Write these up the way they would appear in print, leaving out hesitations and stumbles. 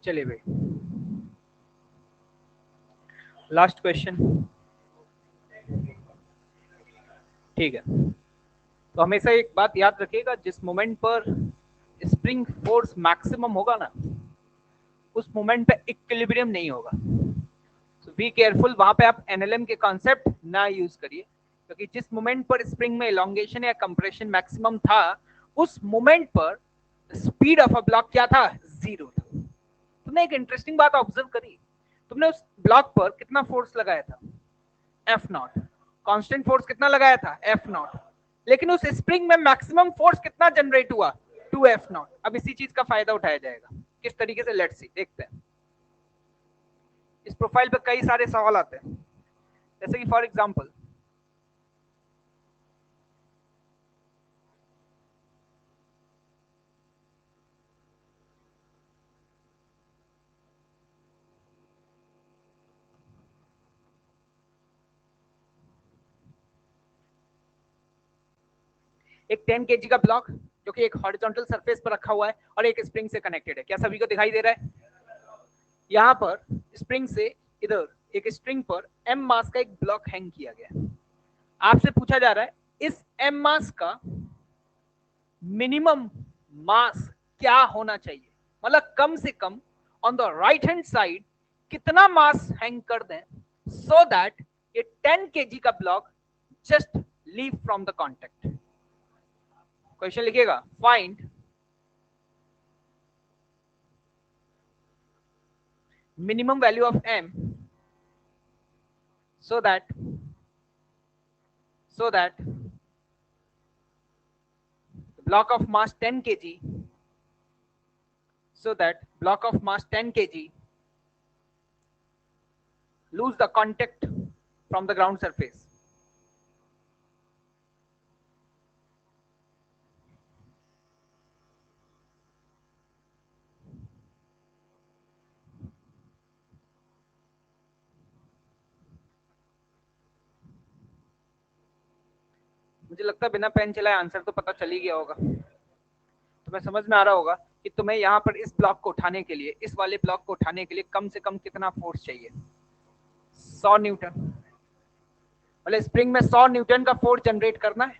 चलिए भाई, last question. ठीक है, तो हमेशा एक बात याद रखिएगा, जिस मोमेंट पर स्प्रिंग फोर्स मैक्सिमम होगा ना, उस मोमेंट पे इक्विलिब्रियम नहीं होगा। तो बी केयरफुल, वहां पे आप एनएलएम के कॉन्सेप्ट ना यूज करिए, क्योंकि जिस मोमेंट पर स्प्रिंग में इलोंगेशन या कंप्रेशन मैक्सिमम था, उस मोमेंट पर स्पीड ऑफ अ ब्लॉक क्या था? जीरो था। तुमने एक इंटरेस्टिंग बात ऑब्जर्व करी, तुमने उस ब्लॉक पर कितना फोर्स लगाया था? F not. कांस्टेंट फोर्स कितना लगाया था? F not. लेकिन उस स्प्रिंग में मैक्सिमम फोर्स कितना जनरेट हुआ? 2F0। अब इसी चीज का फायदा उठाया जाएगा, किस तरीके से? लेट्स सी, देखते हैं। इस प्रोफाइल पे कई सारे सवाल आते हैं, जैसे कि फॉर एग्जांपल, एक 10 kg का ब्लॉक जो कि एक हॉरिजॉन्टल सरफेस पर रखा हुआ है और एक स्प्रिंग से कनेक्टेड है। क्या सभी को दिखाई दे रहा है? यहाँ पर स्प्रिंग से इधर एक स्ट्रिंग पर m मास का एक ब्लॉक हैंग किया गया है। आपसे पूछा जा रहा है इस m मास का मिनिमम मास क्या होना चाहिए, मतलब कम से come on the right hand side कितना मास हैंग कर दें सो दैट ये 10 kg का block just leave from the contact. Question लिखिएगा, find minimum value of m so that the block of mass 10 kg lose the contact from the ground surface. मुझे लगता है बिना पेन चलाए आंसर तो पता चल ही गया होगा। तुम्हें समझ में आ रहा होगा कि तुम्हें यहाँ पर इस ब्लॉक को उठाने के लिए, इस वाले ब्लॉक को उठाने के लिए कम से कम कितना फोर्स चाहिए? 100 न्यूटन। मतलब स्प्रिंग में 100 न्यूटन का फोर्स जनरेट करना है।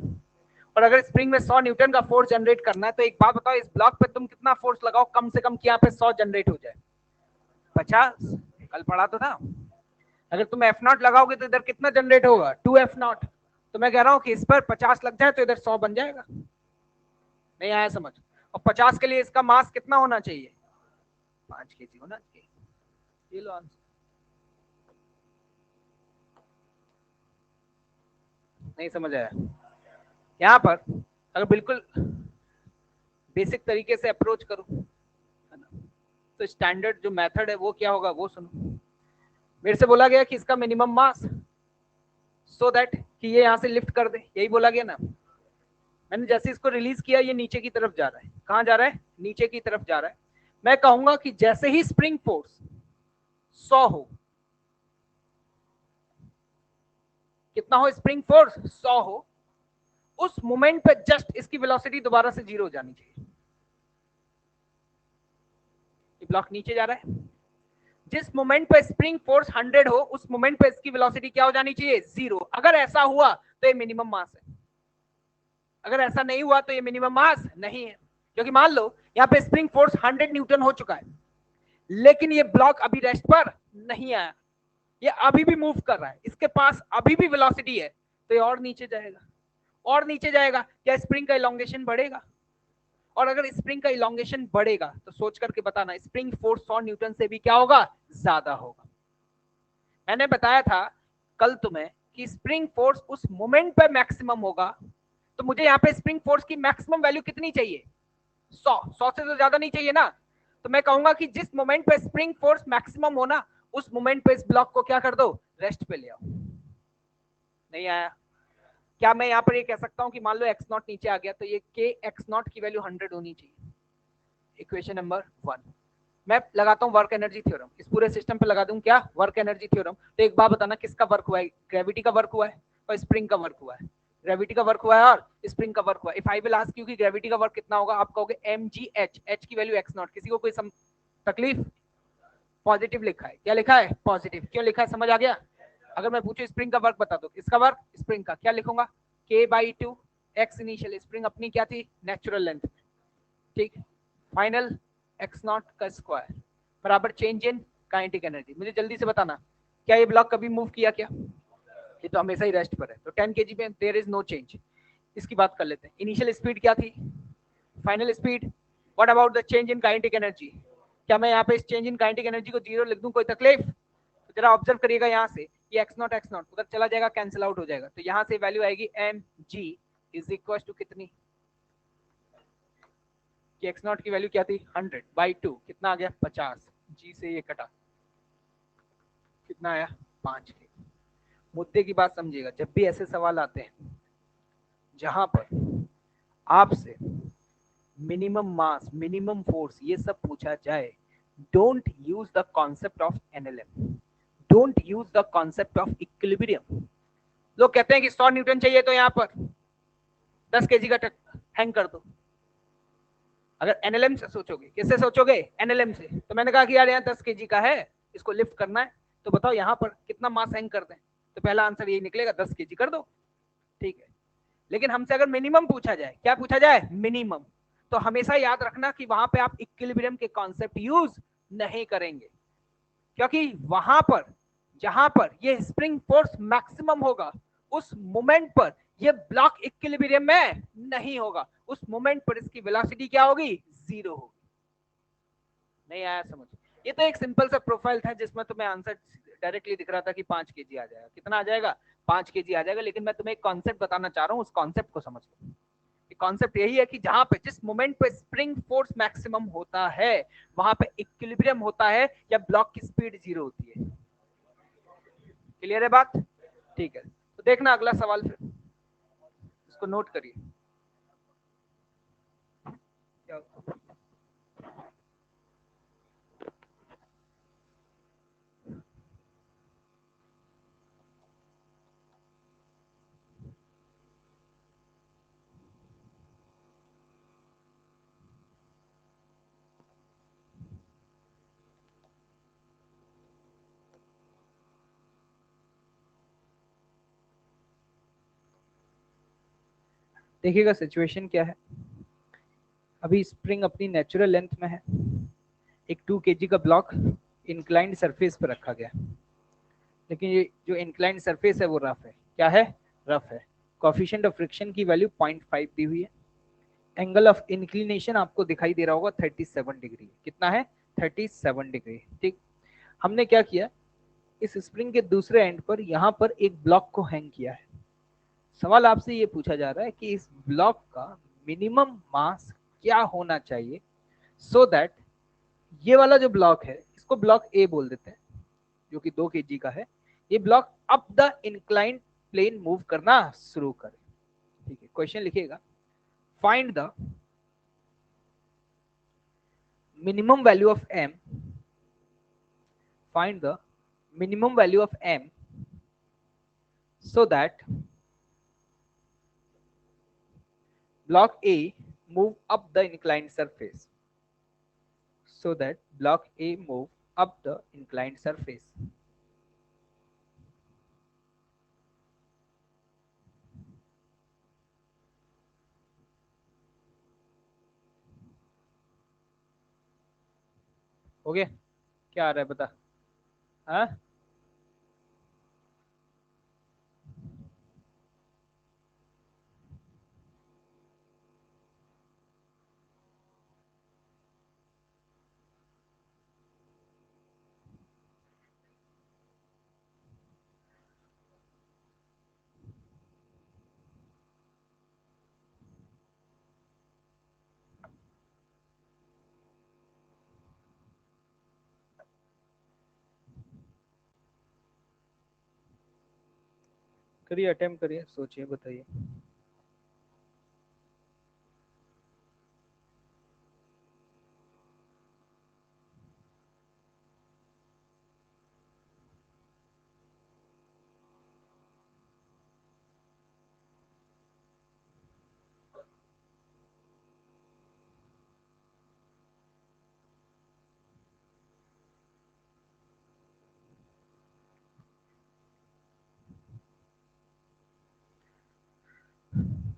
और अगर स्प्रिंग में 100 न्यूटन का फोर्स जनरेट करना है तो एक बात बताओ, इस ब्लॉक पे तुम कितना फोर्स लगाओ कम से कम कि यहाँ पे 100 जनरेट हो जाए? 50। कल पढ़ा तो था। अगर तुम F0 लगाओगे तो इधर कितना जनरेट होगा? 2F0। तो मैं कह रहा हूँ कि इस पर 50 लग जाए तो इधर 100 बन जाएगा। नहीं आया समझ? और 50 के लिए इसका मास कितना होना चाहिए? 5 kg होना चाहिए। ये लो आंसर। नहीं समझ आया? यहाँ पर अगर बिल्कुल बेसिक तरीके से अप्रोच करूं, है ना, तो स्टैंडर्ड जो मेथड है वो क्या होगा वो सुनो। मेरे से बोला गया कि इसका मिनिमम मास सो दैट कि ये यहाँ से लिफ्ट कर दे, यही बोला गया ना। मैंने जैसे इसको रिलीज किया ये नीचे की तरफ जा रहा है। कहाँ जा रहा है? नीचे की तरफ जा रहा है। मैं कहूंगा कि जैसे ही स्प्रिंग फोर्स 100 हो, कितना हो स्प्रिंग फोर्स? 100 हो, उस मोमेंट पे जस्ट इसकी वेलोसिटी दोबारा से 0 हो जानी चाहिए। ये ब्लॉक नीचे जा रहा है, जिस मोमेंट पे स्प्रिंग फोर्स 100 हो उस मोमेंट पे इसकी वेलोसिटी क्या हो जानी चाहिए? 0। अगर ऐसा हुआ तो ये मिनिमम मास है, अगर ऐसा नहीं हुआ तो ये मिनिमम मास नहीं है। क्योंकि मान लो यहाँ पे स्प्रिंग फोर्स 100 न्यूटन हो चुका है, लेकिन ये ब्लॉक अभी रेस्ट पर नहीं आया, ये अभी भी मूव कर रहा है, इसके पास अभी भी वेलोसिटी है, तो ये और नीचे जाएगा, और नीचे जाएगा। क्या स्प्रिंग का इलोंगेशन बढ़ेगा? और अगर स्प्रिंग का इलोंगेशन बढ़ेगा तो सोच करके बताना, स्प्रिंग फोर्स 100 न्यूटन से भी क्या होगा? ज्यादा होगा। मैंने बताया था कल तुम्हें कि स्प्रिंग फोर्स उस मोमेंट पे मैक्सिमम होगा, तो मुझे यहाँ पे स्प्रिंग फोर्स की मैक्सिमम वैल्यू कितनी चाहिए? 100 से तो ज्यादा नहीं चाहिए ना। तो मैं कहूंगा कि जिस मोमेंट पे स्प्रिंग फोर्स मैक्सिमम हो ना, उस मोमेंट पे इस ब्लॉक को क्या कर दो? रेस्ट पे ले आओ। नहीं आया? क्या मैं यहाँ पर ये कह सकता हूँ कि मान लो x0 नीचे आ गया तो ये k x0 की वैल्यू 100 होनी चाहिए? Equation number 1। मैं लगाता हूँ वर्क एनर्जी थ्योरम, इस पूरे सिस्टम पे लगा दूं क्या? Work energy theorem. तो एक बात बताना, किसका वर्क हुआ है? ग्रेविटी का वर्क हुआ है और स्प्रिंग का वर्क हुआ है। ग्रेविटी का वर्क हुआ है और स्प्रिंग का वर्क हुआ है। If I will ask you कि ग्रेविटी का वर्क कितना होगा, आप कहोगे mgh, h की वैल्यू x0। किसी को कोई तकलीफ? पॉजिटिव लिखा है। क्या लिखा है? पॉजिटिव। क्यों लिखा है समझ आ गया? अगर मैं पूछूं स्प्रिंग का वर्क बता दो, इसका वर्क स्प्रिंग का क्या लिखूंगा? K/2 x इनिशियल, स्प्रिंग अपनी क्या थी? Natural length. ठीक, फाइनल x0 का स्क्वायर बराबर चेंज इन काइनेटिक एनर्जी। मुझे जल्दी से बताना, क्या ये ब्लॉक कभी मूव किया? क्या ये तो हमेशा ही रेस्ट पर है, तो 10 kg में देयर इज नो चेंज। इसकी बात कर लेते हैं। इनिशियल स्पीड क्या थी? Final speed. What about the change in kinetic energy? क्या मैं यहाँ पे इस चेंज इन काइनेटिक एनर्जी को 0 लिख दूं? कोई तकलीफ? तो जरा ऑब्जर्व करिएगा, यहाँ से ये x0 उधर चला जाएगा, कैंसिल आउट हो जाएगा, तो यहाँ से वैल्यू आएगी mg इज इक्वल टू कितनी? कि x0 की वैल्यू क्या थी? 100/2, कितना आ गया? 50। g से ये कटा, कितना आया? 5 के। मुद्दे की बात समझिएगा, जब भी ऐसे सवाल आते हैं जहां पर आपसे मिनिमम मास, मिनिमम फोर्स, ये सब पूछा जाए, don't use the concept of NLM, don't use the concept of equilibrium. लोग कहते हैं कि 100 न्यूटन चाहिए तो यहाँ पर 10 केजी का हैंग कर दो। अगर एनएलएम से सोचोगे, किससे सोचोगे? एनएलएम से। तो मैंने कहा कि यार यहाँ 10 केजी का है, इसको लिफ्ट करना है, तो बताओ यहाँ पर कितना मास हैंग कर दें? तो पहला आंसर यही निकलेगा, 10 केजी कर दो। ठीक है, लेकिन हमसे अगर मिनिमम पूछा जाए, क्या पूछा जाए? मिनिमम, तो हमेशा याद रखना कि वहां पे आप इक्विलिब्रियम के कॉन्सेप्ट यूज नहीं करेंगे, क्योंकि वहां पर जहां पर ये स्प्रिंग फोर्स मैक्सिमम होगा, उस मोमेंट पर ये ब्लॉक इक्विलिब्रियम में नहीं होगा, उस मोमेंट पर इसकी वेलोसिटी क्या होगी? 0 होगी। नहीं आया समझ? ये तो एक सिंपल सा प्रोफाइल था जिसमें तुम्हें आंसर डायरेक्टली दिख रहा था कि 5 केजी आ जाएगा। कितना आ जाएगा? 5 केजी आ जाएगा। लेकिन मैं तुम्हें एक कॉन्सेप्ट बताना चाह रहा हूँ, उस कॉन्सेप्ट को समझ लो। कॉन्सेप्ट यही है कि जहां पे, जिस मोमेंट पे स्प्रिंग फोर्स मैक्सिमम होता है, वहां पे इक्विलिब्रियम होता है या ब्लॉक की स्पीड 0 होती है। क्लियर है बात? ठीक है, तो देखना अगला सवाल, फिर इसको नोट करिए। देखिएगा सिचुएशन क्या है। अभी स्प्रिंग अपनी नेचुरल लेंथ में है, एक 2 kg का ब्लॉक इंक्लाइंड सरफेस पर रखा गया, लेकिन ये जो इंक्लाइंड सरफेस है वो रफ है। क्या है? रफ है। कोएफिशिएंट ऑफ फ्रिक्शन की वैल्यू 0.5 दी हुई है। एंगल ऑफ इंक्लिनेशन आपको दिखाई दे रहा होगा 37 डिग्री। कितना है? 37 डिग्री। ठीक, हमने क्या किया, इस स्प्रिंग के दूसरे एंड पर यहाँ पर एक ब्लॉक को हैंग किया है। सवाल आपसे ये पूछा जा रहा है कि इस ब्लॉक का मिनिमम मास क्या होना चाहिए, सो दैट ये वाला जो ब्लॉक है, इसको ब्लॉक ए बोल देते हैं, जो कि 2 kg का है, ये block up the inclined plane move करना शुरू करे। ठीक है, क्वेश्चन लिखिएगा, find the minimum value of m, find the minimum value of m so that block A move up the inclined surface, so that block A move up the inclined surface. हो गया? क्या आ रहा है बता? हाँ, करिए, attempt करिए, सोचिए, बताइए।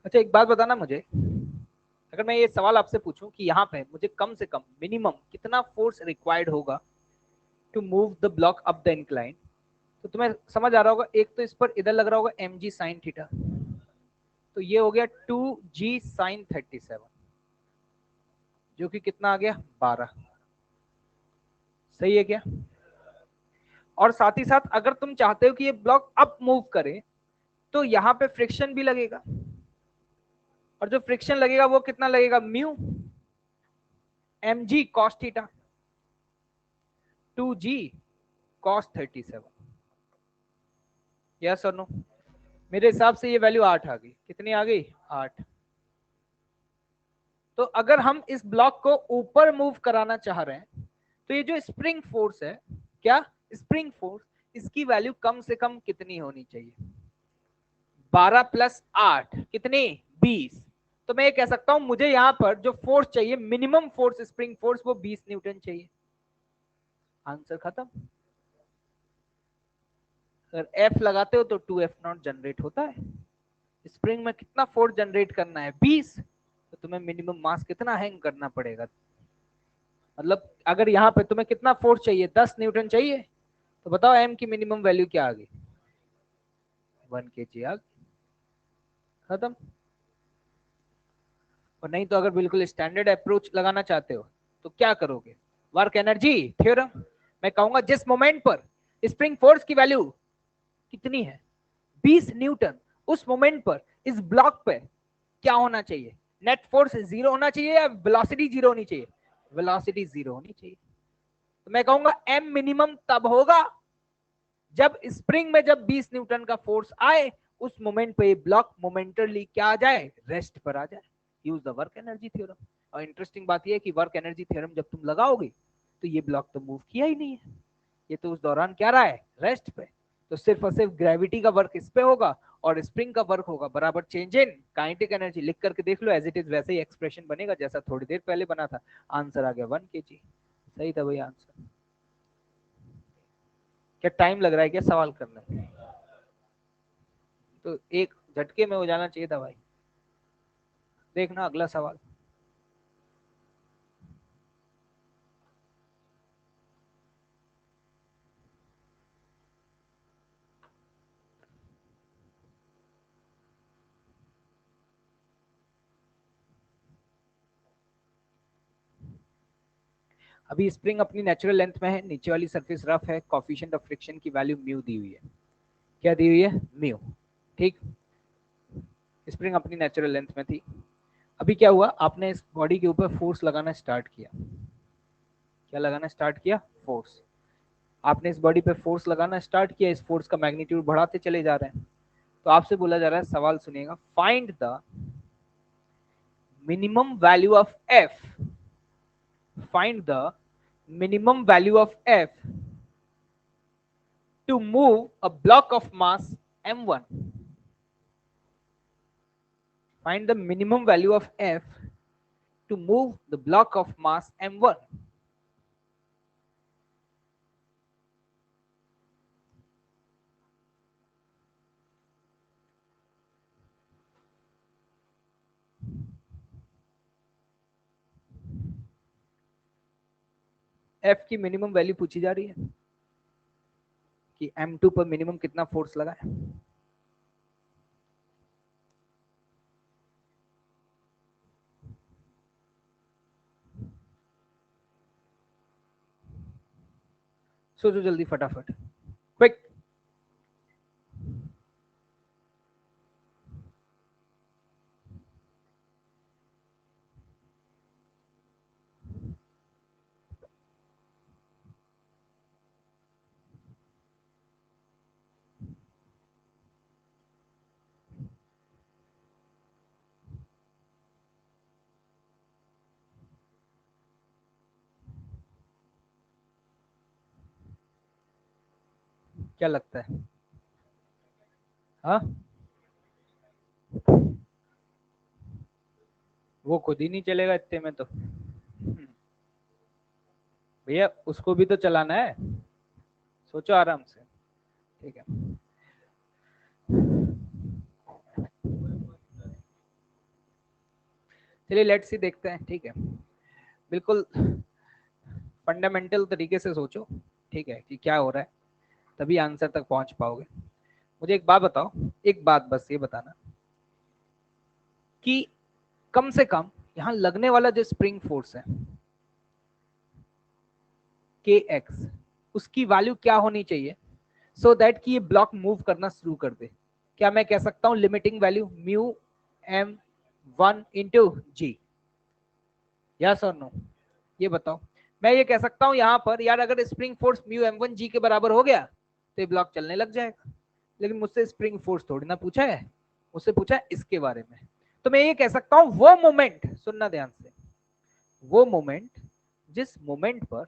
अच्छा एक बात बताना मुझे, अगर मैं ये सवाल आपसे पूछूं कि यहाँ पे मुझे कम से कम मिनिमम कितना फोर्स रिक्वायर्ड होगा to move the block up the incline, तो तुम्हें समझ आ रहा होगा, एक तो इस पर इधर लग रहा होगा mg sin थीटा, तो ये हो गया 2g sin 37, जो कि कितना आ गया 12, सही है क्या? और साथ ही साथ अगर तुम चाहते हो कि ये ब्लॉक अप मूव करे तो यहाँ पे फ्रिक्शन भी लगेगा, और जो फ्रिक्शन लगेगा वो कितना लगेगा, mu mg cos theta 2g cos 37, yes और नो? मेरे हिसाब से ये वैल्यू 8 आ गई, कितनी आ गई 8। तो अगर हम इस ब्लॉक को ऊपर मूव कराना चाह रहे हैं तो ये जो स्प्रिंग फोर्स है, क्या स्प्रिंग फोर्स, इसकी वैल्यू कम से कम कितनी होनी चाहिए, 12 प्लस 8 कितनी 20। तो मैं ये कह सकता हूं मुझे यहां पर जो फोर्स चाहिए, मिनिमम फोर्स स्प्रिंग फोर्स, वो 20 न्यूटन चाहिए। आंसर खत्म। अगर F लगाते हो तो 2F0 जनरेट होता है। स्प्रिंग में कितना फोर्स जनरेट करना है 20, तो तुम्हें मिनिमम मास कितना हैंग करना पड़ेगा, मतलब अगर यहाँ पे तुम्हें कितना फोर्स चाहिए 10 न्यूटन चाहिए, तो बताओ M की मिनिमम वैल्यू क्या आ गई, 1 kg आ गई, खत्म। और नहीं तो अगर बिल्कुल स्टैंडर्ड अप्रोच लगाना चाहते हो तो क्या करोगे, वर्क एनर्जी थ्योरम। मैं कहूंगा जिस मोमेंट पर स्प्रिंग फोर्स की वैल्यू कितनी है 20 न्यूटन, उस मोमेंट पर इस ब्लॉक पे क्या होना चाहिए, नेट फोर्स 0 होना चाहिए या वेलोसिटी 0 होनी चाहिए, वेलोसिटी 0 होनी चाहिए। तो मैं कहूंगा M मिनिमम तब होगा जब स्प्रिंग में जब 20 न्यूटन का फोर्स आए, उस मोमेंट पे ब्लॉक मोमेंटरली क्या आ जाए, रेस्ट पर आ जाए। Use the work energy theorem. और इंटरेस्टिंग बात यह है कि वर्क एनर्जी थ्योरम जब तुम लगाओगे तो ये ब्लॉक तो मूव किया ही नहीं है, ये तो उस दौरान क्या रहा है, रेस्ट पे। तो सिर्फ और सिर्फ ग्रेविटी का वर्क इस पे होगा और स्प्रिंग का वर्क होगा बराबर चेंज इन काइनेटिक एनर्जी। लिख करके देख लो, एज इट इज वैसे ही एक्सप्रेशन बनेगा जैसा थोड़ी देर पहले बना था। आंसर आ गया 1 kg, सही था भाई आंसर। क्या टाइम लग रहा है क्या सवाल करने में? तो एक झटके में हो जाना चाहिए था भाई। देखना अगला सवाल। अभी स्प्रिंग अपनी नेचुरल लेंथ में है, नीचे वाली सरफेस रफ है, कोफिशिएंट ऑफ फ्रिक्शन की वैल्यू म्यू दी हुई है। क्या दी हुई है, म्यू। ठीक, स्प्रिंग अपनी नेचुरल लेंथ में थी। अभी क्या हुआ, आपने इस बॉडी के ऊपर फोर्स लगाना स्टार्ट किया। क्या लगाना स्टार्ट किया, फोर्स। आपने इस बॉडी पे फोर्स लगाना स्टार्ट किया, इस फोर्स का मैग्नीट्यूड बढ़ाते चले जा रहे हैं। तो आपसे बोला जा रहा है, सवाल सुनिएगा, find the minimum value of F, find the minimum value of F to move a block of mass m1. Find the minimum value of F to move the block of mass m1. F की minimum value पूछी जा रही है कि m2 पर minimum कितना force लगा है। सोचो जल्दी फटाफट, क्विक। क्या लगता है, हाँ? वो खुद ही नहीं चलेगा इतने में तो भैया, उसको भी तो चलाना है, सोचो आराम से। ठीक है, चलिए लेट्स सी देखते हैं, ठीक है। बिल्कुल फंडामेंटल तरीके से सोचो, ठीक है, कि क्या हो रहा है, तभी आंसर तक पहुंच पाओगे। मुझे एक बात बताओ, एक बात बस ये बताना कि कम से कम यहां लगने वाला जो स्प्रिंग फोर्स है kx, उसकी वैल्यू क्या होनी चाहिए सो दैट कि ये ब्लॉक मूव करना शुरू कर दे। क्या मैं कह सकता हूं limiting value mu m1 into G, yes और नो? ये बताओ। मैं ये कह सकता हूं यहां पर यार अगर स्प्रिंग फोर्स म्यू m1 जी के बराबर हो गया तो ये ब्लॉक चलने लग जाएगा, लेकिन मुझसे स्प्रिंग फोर्स थोड़ी ना पूछा है, मुझसे पूछा है इसके बारे में। तो मैं ये कह सकता हूं वो मोमेंट, सुनना ध्यान से, वो मोमेंट जिस मोमेंट पर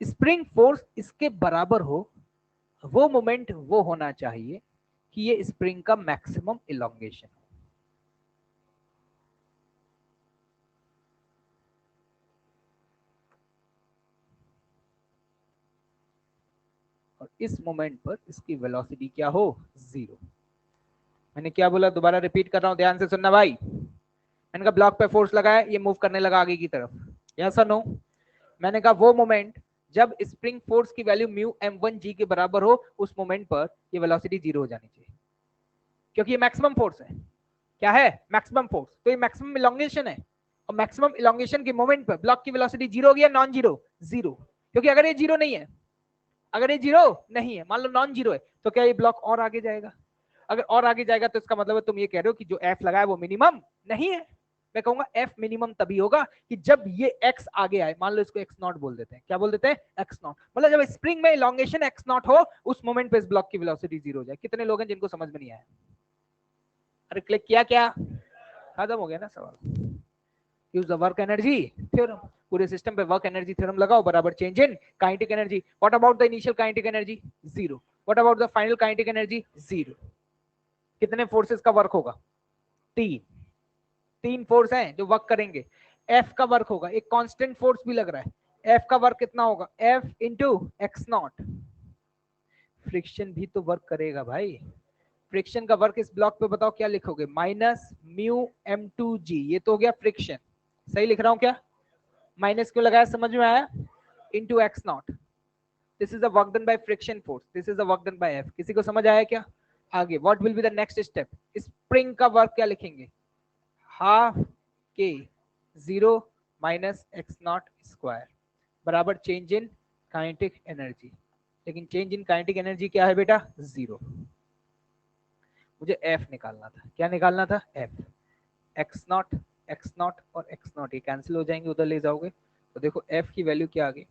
स्प्रिंग फोर्स इसके बराबर हो, वो मोमेंट वो होना चाहिए कि ये स्प्रिंग का मैक्सिमम इलोंगेशन हो। और इस मोमेंट पर इसकी वेलोसिटी क्या हो, जीरो। मैंने क्या बोला, दोबारा रिपीट कर रहा हूं, ध्यान से सुनना भाई। मैंने कहा ब्लॉक पे फोर्स लगाया, ये मूव करने लगा आगे की तरफ, यस और नो? मैंने कहा वो मोमेंट जब स्प्रिंग फोर्स की वैल्यू म्यू m1 जी के बराबर हो, उस मोमेंट पर ये वेलोसिटी जीरो हो जानी चाहिए, क्योंकि ये मैक्सिमम फोर्स है। क्या है? मैक्सिमम फोर्स, तो ये मैक्सिमम इलोंगेशन है, और मैक्सिमम इलोंगेशन के मोमेंट पर ब्लॉक की वेलोसिटी जीरो हो गया, नॉन जीरो? जीरो। क्योंकि अगर ये जीरो नहीं है, अगर ये जीरो नहीं है, मान लो नॉन जीरो है, तो क्या ये ब्लॉक और आगे जाएगा? अगर और आगे जाएगा तो इसका मतलब है तुम ये कह रहे हो कि जो एफ लगाया वो मिनिमम नहीं है। मैं कहूंगा एफ मिनिमम तभी होगा कि जब ये एक्स आगे आए, मान लो इसको एक्स नॉट बोल देते हैं, क्या बोल देते हैं? X not. मतलब जब स्प्रिंग में इलोंगेशन एक्स नॉट हो, उस मोमेंट पे इस ब्लॉक की वेलोसिटी जीरो हो जाए। कितने लोग हैं जिनको समझ में नहीं आया? अरे क्लिक किया क्या? खत्म हो गया ना सवाल। Use the work energy theorem, पूरे सिस्टम पे वर्क एनर्जी थ्योरम लगाओ, बराबर change in kinetic energy. What about the initial kinetic energy? Zero. What about the final kinetic energy? Zero. कितने फोर्सेस का वर्क होगा? तीन। तीन फोर्स हैं जो वर्क करेंगे। एफ का वर्क होगा, एक कांस्टेंट फोर्स भी लग रहा है, एफ का वर्क कितना होगा? F into x not. Friction भी तो वर्क करेगा भाई। फ्रिक्शन का वर्क इस ब्लॉक पे बताओ क्या लिखोगे? माइनस म्यू m2g, ये तो हो गया फ्रिक्शन। सही लिख रहा हूं क्या? माइनस क्यों लगाया समझ में आया? Into x not. This is the work done by friction force, this is the work done bye F. किसी को समझ आया क्या? आगे what will be the next step? Spring का वर्क क्या लिखेंगे? हाफ के zero minus x not square बराबर चेंज इन काइनेटिक एनर्जी। लेकिन चेंज इन काइनेटिक एनर्जी क्या है बेटा? जीरो। मुझे एफ निकालना था। क्या निकालना था? F. X not, x not और एक्स नॉट ये कैंसिल हो जाएंगे, उधर ले जाओगे तो देखो एफ की वैल्यू क्या आ गई?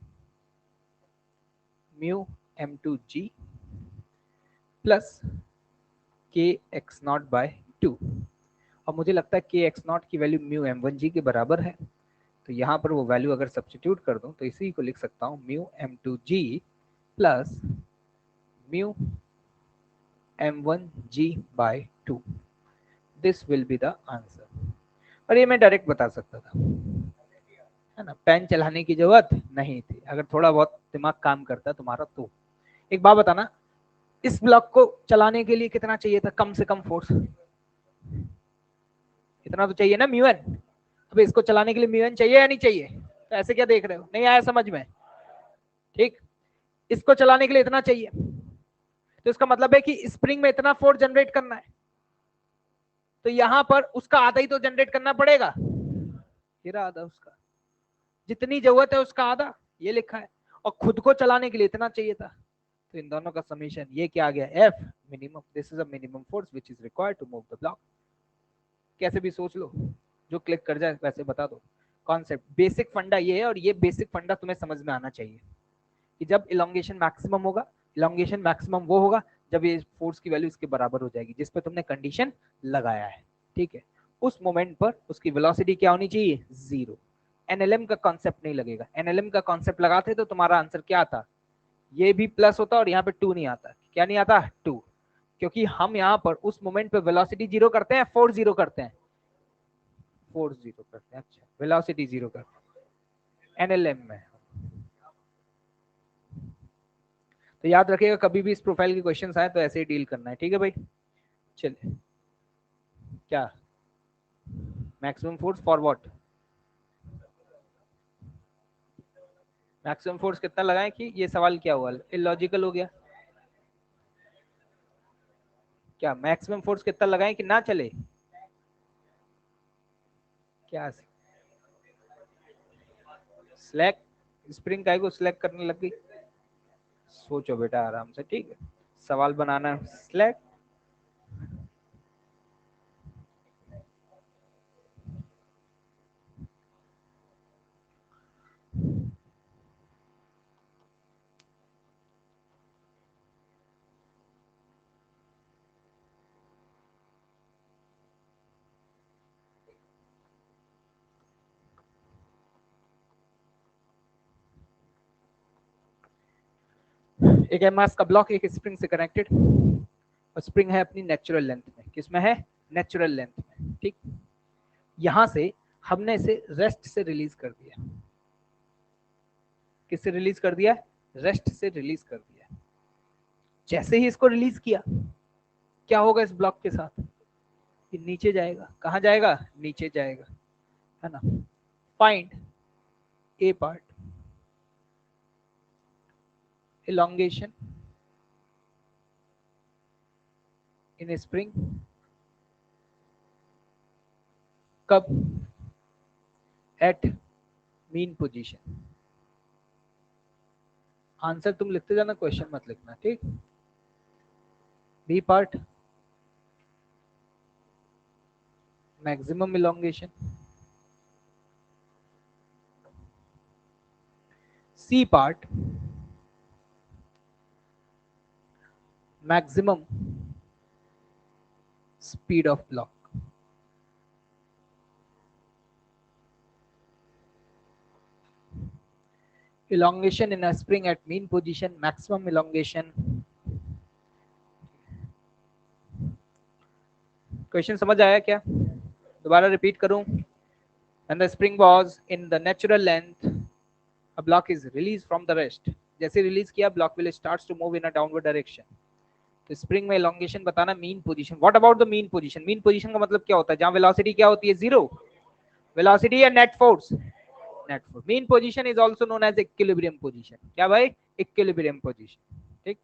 म्यू m2g प्लस के एक्स नॉट बाय 2। और मुझे लगता है के एक्स नॉट की वैल्यू म्यू m1g के बराबर है, तो यहाँ पर वो वैल्यू अगर सब्स्टिट्यूट कर दूं तो इसी को लिख सकता हूँ mu m2g plus mu m1g by 2। This will be the answer. और ये मैं डायरेक्ट बता सकता था, है ना, पेन चलाने की जरूरत नहीं थी, अगर थोड़ा बहुत दिमाग काम करता तुम्हारा तो। एक बात बताना, इस ब्लॉक को चलाने के लिए कितना चाहिए था कम से कम फोर्स? इतना तो चाहिए ना, म्यू एन। अब इसको चलाने के लिए म्यू एन चाहिए या नहीं चाहिए? तो ऐसे क्या देख रहे हो, नहीं आया समझ में? ठीक, इसको चलाने के लिए इतना चाहिए, तो इसका मतलब है कि स्प्रिंग में इतना फोर्स जनरेट करना है, तो यहां पर उसका आधा ही तो जनरेट करना पड़ेगा। ये रहा आधा उसका, जितनी जरूरत है उसका आधा, ये लिखा है। और खुद को चलाने के लिए इतना चाहिए था, तो इन दोनों का समीशन ये क्या आ गया? F minimum. This is a minimum force which is required to move the block. कैसे भी सोच लो, जो क्लिक कर जाए वैसे बता दो। कॉन्सेप्ट बेसिक फंडा ये है, और ये बेसिक फंडा तुम्हें समझ में आना चाहिए कि जब इलोंगेशन मैक्सिमम होगा, इलोंगेशन मैक्सिमम वो होगा जब ये फोर्स की वैल्यू इसके बराबर हो जाएगी जिस पे तुमने कंडीशन लगाया है, ठीक है। उस मोमेंट पर उसकी वेलोसिटी क्या होनी चाहिए? जीरो। एनएलएम का कॉन्सेप्ट नहीं लगेगा। एनएलएम का कॉन्सेप्ट लगाते तो तुम्हारा आंसर क्या आता? ये भी प्लस होता और यहाँ पे 2 नहीं आता। क्या नहीं आता? 2। क्योंकि हम यहाँ पर उस मोमेंट पे वेलोसिटी जीरो करते हैं, फोर्स जीरो करते हैं? फोर्स जीरो करते हैं, अच्छा, वेलोसिटी जीरो करते हैं एनएलएम में। तो याद रखिएगा कभी भी इस प्रोफाइल के क्वेश्चंस आए तो ऐसे ही डील करना है, ठीक है भाई? चलिए, क्या maximum force for what? Maximum force कितना लगाएं कि ये सवाल क्या हुआ, इलॉजिकल हो गया क्या? मैक्सिमम फोर्स कितना लगाएं कि ना चले क्या? स्लैक स्प्रिंग काय को स्लैक करने लग गई? सोचो बेटा आराम से, ठीक है, सवाल बनाना। स्लैक एक एम मास का ब्लॉक एक स्प्रिंग से कनेक्टेड, और स्प्रिंग है अपनी नेचुरल लेंथ में। किसमें है? नेचुरल लेंथ में, ठीक। यहां से हमने इसे रेस्ट से रिलीज कर दिया। किससे रिलीज कर दिया? रेस्ट से रिलीज कर दिया। जैसे ही इसको रिलीज किया, क्या होगा इस ब्लॉक के साथ? ये नीचे जाएगा। कहां जाएगा? नीचे जाएगा, है ना। Find A part, elongation in a spring, कब? At mean position. आंसर तुम लिखते जाना, क्वेश्चन मत लिखना, ठीक। B part, maximum elongation. C part, maximum speed of block. elongation in a spring at mean position, maximum elongation। Question समझ आया क्या? दोबारा रिपीट करूं? when the spring was in the natural length, a block is released from the rest। जैसे release किया, block will starts to move in a downward direction। तो spring में elongation बताना mean position. What about the mean position? Mean position का मतलब क्या होता है? जहां वेलोसिटी क्या होती है? जीरो। वेलोसिटी या net force? Net force. Mean position is also known as equilibrium position. क्या भाई? इक्विलिब्रियम पोजीशन, ठीक।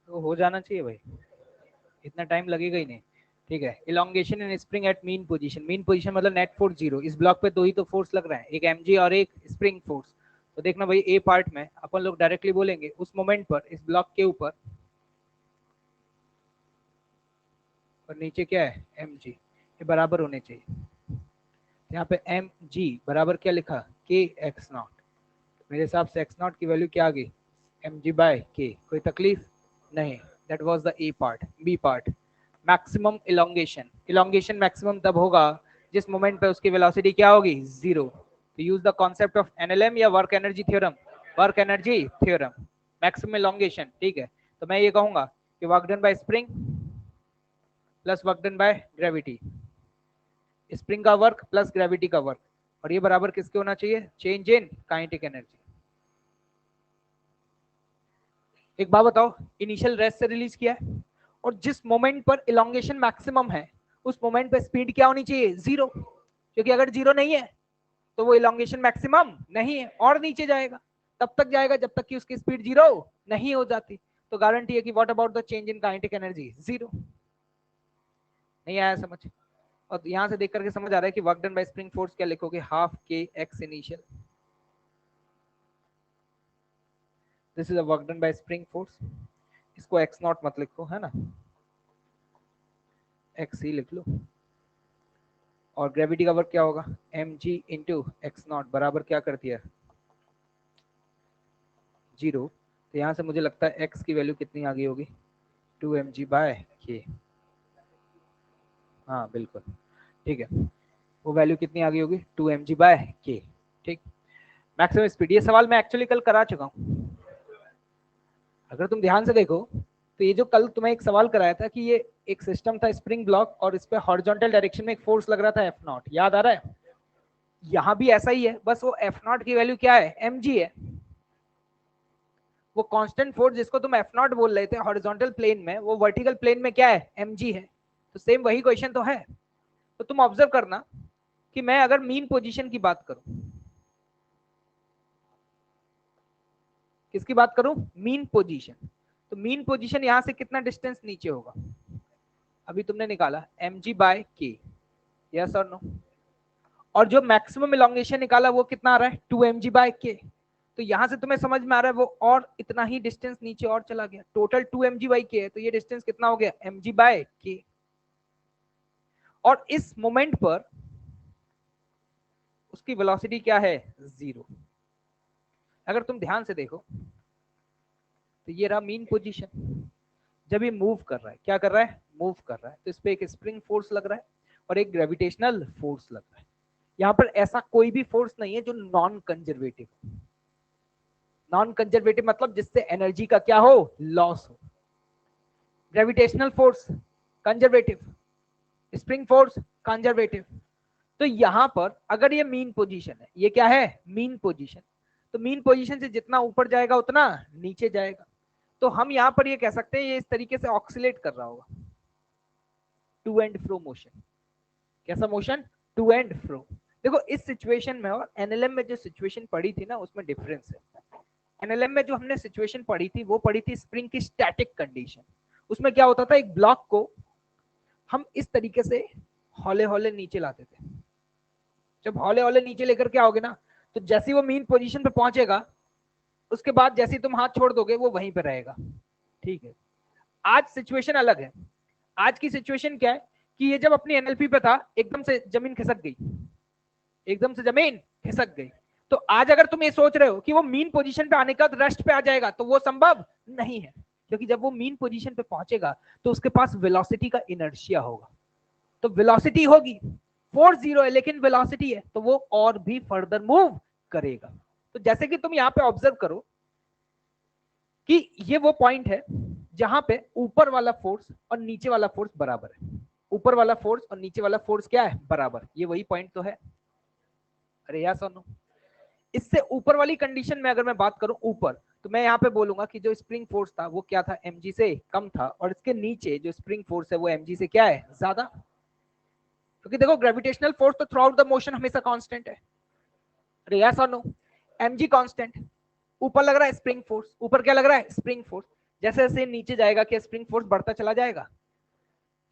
तो हो जाना चाहिए भाई, इतना टाइम लगेगा ही नहीं, ठीक है। Elongation in spring at mean position. Mean position मतलब नेट फोर्स जीरो। इस ब्लॉक पे दो ही तो फोर्स लग रहा है, एक एमजी और एक स्प्रिंग फोर्स। तो देखना भाई, ए पार्ट में अपन लोग डायरेक्टली बोलेंगे उस मोमेंट पर इस ब्लॉक के ऊपर, और नीचे क्या है? M g. ये बराबर होने चाहिए। यहाँ पे एम जी बराबर क्या लिखा? के एक्स नॉट। मेरे हिसाब से x नॉट की वैल्यू क्या आ गई, mg/k। कोई तकलीफ नहीं, that was the A part. B part, maximum elongation. Elongation maximum तब होगा जिस मोमेंट पे उसकी वेलोसिटी क्या होगी, जीरो। तो use the concept of NLM या work energy theorem, work energy theorem, maximum elongation. ठीक है, तो मैं ये कहूंगा कि work done by spring plus work done by gravity, spring का वर्क प्लस ग्रेविटी का वर्क, और ये बराबर किसके होना चाहिए, चेंज इन काइनेटिक एनर्जी। एक बात बताओ, इनिशियल रेस्ट से रिलीज किया है और जिस मोमेंट पर इलोंगेशन मैक्सिमम है उस मोमेंट पे स्पीड क्या होनी चाहिए, जीरो। क्योंकि अगर जीरो नहीं है तो वो इलोंगेशन मैक्सिमम नहीं है और नीचे जाएगा, तब तक जाएगा जब तक कि उसकी स्पीड जीरो नहीं हो जाती। तो गारंटी है कि what about the change in kinetic energy, zero. नहीं आया समझ? और यहां से देख करके समझ आ रहा है कि work done by spring force क्या लिखोगे, हाफ के x initial, this is a work done by spring force. इसको एक्स नॉट मत लिखो, है ना, एक्स ही लिख लो। और ग्रेविटी का वर्क क्या होगा, m g into x not बराबर क्या कर दिया, जीरो। तो यहाँ से मुझे लगता है x की वैल्यू कितनी आ गई होगी, 2mg/k। हाँ बिल्कुल ठीक है, वो वैल्यू कितनी आ गई होगी, 2mg/k। ठीक, मैक्सिमम स्पीड। ये सवाल मैं एक्चुअली कल करा चुका हूँ, अगर तुम ध्यान से देखो तो ये जो कल तुम्हें एक सवाल कराया था कि ये एक सिस्टम था स्प्रिंग ब्लॉक और इस पे हॉरिजॉन्टल डायरेक्शन में एक फोर्स लग रहा था F0, याद आ रहा है? यहाँ भी ऐसा ही है, बस वो F0 की वैल्यू क्या है, mg है। वो कांस्टेंट फोर्स जिसको तुम F0 बोल रहे थे हॉरिजॉन्टल प्लेन में, वो वर्टिकल प्लेन में क्या है, mg है। तो सेम वही क्वेश्चन तो है। तो तुम ऑब्जर्व करना कि मैं अगर मीन पोजीशन की बात करूं, किसकी बात करूं, मीन पोजीशन, तो मीन पोजीशन यहां से कितना डिस्टेंस नीचे होगा, अभी तुमने निकाला mg/k, यस और नो। और जो मैक्सिमम इलोंगेशन निकाला वो कितना आ रहा है, 2mg/k। तो यहां से तुम्हें समझ में आ रहा है वो और इतना ही डिस्टेंस नीचे और चला गया, टोटल 2mg/k है, तो ये डिस्टेंस कितना हो गया, mg/k। और इस मोमेंट पर उसकी वेलोसिटी क्या है, जीरो। अगर तुम ध्यान से देखो तो ये रहा मीन पोजीशन, जब ये मूव कर रहा है, क्या कर रहा है, मूव कर रहा है, तो इस पे एक स्प्रिंग फोर्स लग रहा है और एक ग्रेविटेशनल फोर्स लग रहा है। यहाँ पर ऐसा कोई भी फोर्स नहीं है जो नॉन कंजर्वेटिव। नॉन कंजर्वेटिव मतलब जिससे एनर्जी का क्या हो, लॉस हो। Gravitational force conservative, spring force conservative. तो यहां पर अगर ये मीन पोजीशन है, ये क्या है, मीन पोजीशन, तो मीन पोजीशन से जितना ऊपर जाएगा उतना नीचे जाएगा। तो हम यहां पर ये कह सकते हैं ये इस तरीके से ऑक्सीलेट कर रहा होगा, टू एंड फ्रो मोशन। कैसा मोशन, टू एंड फ्रो। देखो इस सिचुएशन में और एनएलएम में जो सिचुएशन पड़ी थी ना उसमें डिफरेंस है। एनएलएम में जो हमने सिचुएशन पढ़ी थी वो पढ़ी थी स्प्रिंग की स्टैटिक कंडीशन। उसमें क्या होता था, एक ब्लॉक को हम इस तरीके से हौले हौले नीचे लाते थे। जब हौले हौले नीचे लेकर के आओगे ना, तो जैसे वो मीन पोजीशन पे पहुंचेगा उसके बाद जैसे तुम हाथ छोड़ दोगे वो वहीं पे रहेगा। ठीक है, आज सिचुएशन अलग है। आज की सिचुएशन क्या है कि ये जब अपनी एनएलपी पे था एकदम से जमीन खिसक गई, एकदम से जमीन खिसक गई। तो आज अगर तुम ये सोच रहे हो कि वो मीन पोजीशन पे आने के बाद रेस्ट पे आ जाएगा, तो वो संभव नहीं है, क्योंकि जब वो मीन पोजीशन पे पहुंचेगा तो उसके पास वेलोसिटी का इनर्शिया होगा। तो वेलोसिटी होगी, फोर्स जीरो है लेकिन वेलोसिटी है, तो वो और भी फर्दर मूव करेगा। तो जैसे कि तुम यहां पे ऑब्जर्व करो कि ये वो पॉइंट है जहां पे ऊपर वाला फोर्स और नीचे वाला फोर्स बराबर है। ऊपर वाला फोर्स और नीचे वाला फोर्स क्या है, बराबर। ये वही पॉइंट तो है। अरे यार सुनो, इससे ऊपर वाली कंडीशन में अगर मैं बात करूं ऊपर, तो मैं यहाँ पे बोलूंगा कि जो स्प्रिंग फोर्स था वो क्या था, mg से कम था, और इसके नीचे जो स्प्रिंग फोर्स है वो mg से क्या है, ज्यादा। क्योंकि देखो ग्रेविटेशनल फोर्स तो थ्रू आउट द मोशन हमेशा कांस्टेंट है। अरे यस और नो, mg कांस्टेंट, ऊपर लग रहा है स्प्रिंग फोर्स, ऊपर क्या लग रहा है, स्प्रिंग फोर्स। जैसे जैसे नीचे जाएगा क्या स्प्रिंग फोर्स बढ़ता चला जाएगा,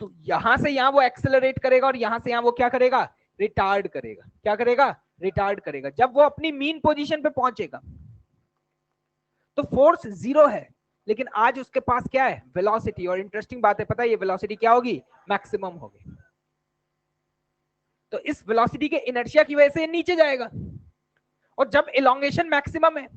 तो यहां से यहां वो एक्सेलरेट करेगा और यहां से यहां वो क्या करेगा, रिटार्ड करेगा। क्या करेगा, रिटार्ड करेगा। जब वो अपनी मीन पोजीशन पे पहुंचेगा तो फोर्स जीरो है, लेकिन आज उसके पास क्या है, वेलोसिटी। और इंटरेस्टिंग बात है, पता है ये वेलोसिटी क्या होगी, मैक्सिमम होगी। तो इस वेलोसिटी के इनर्शिया की वजह से नीचे जाएगा और जब इलोंगेशन मैक्सिमम है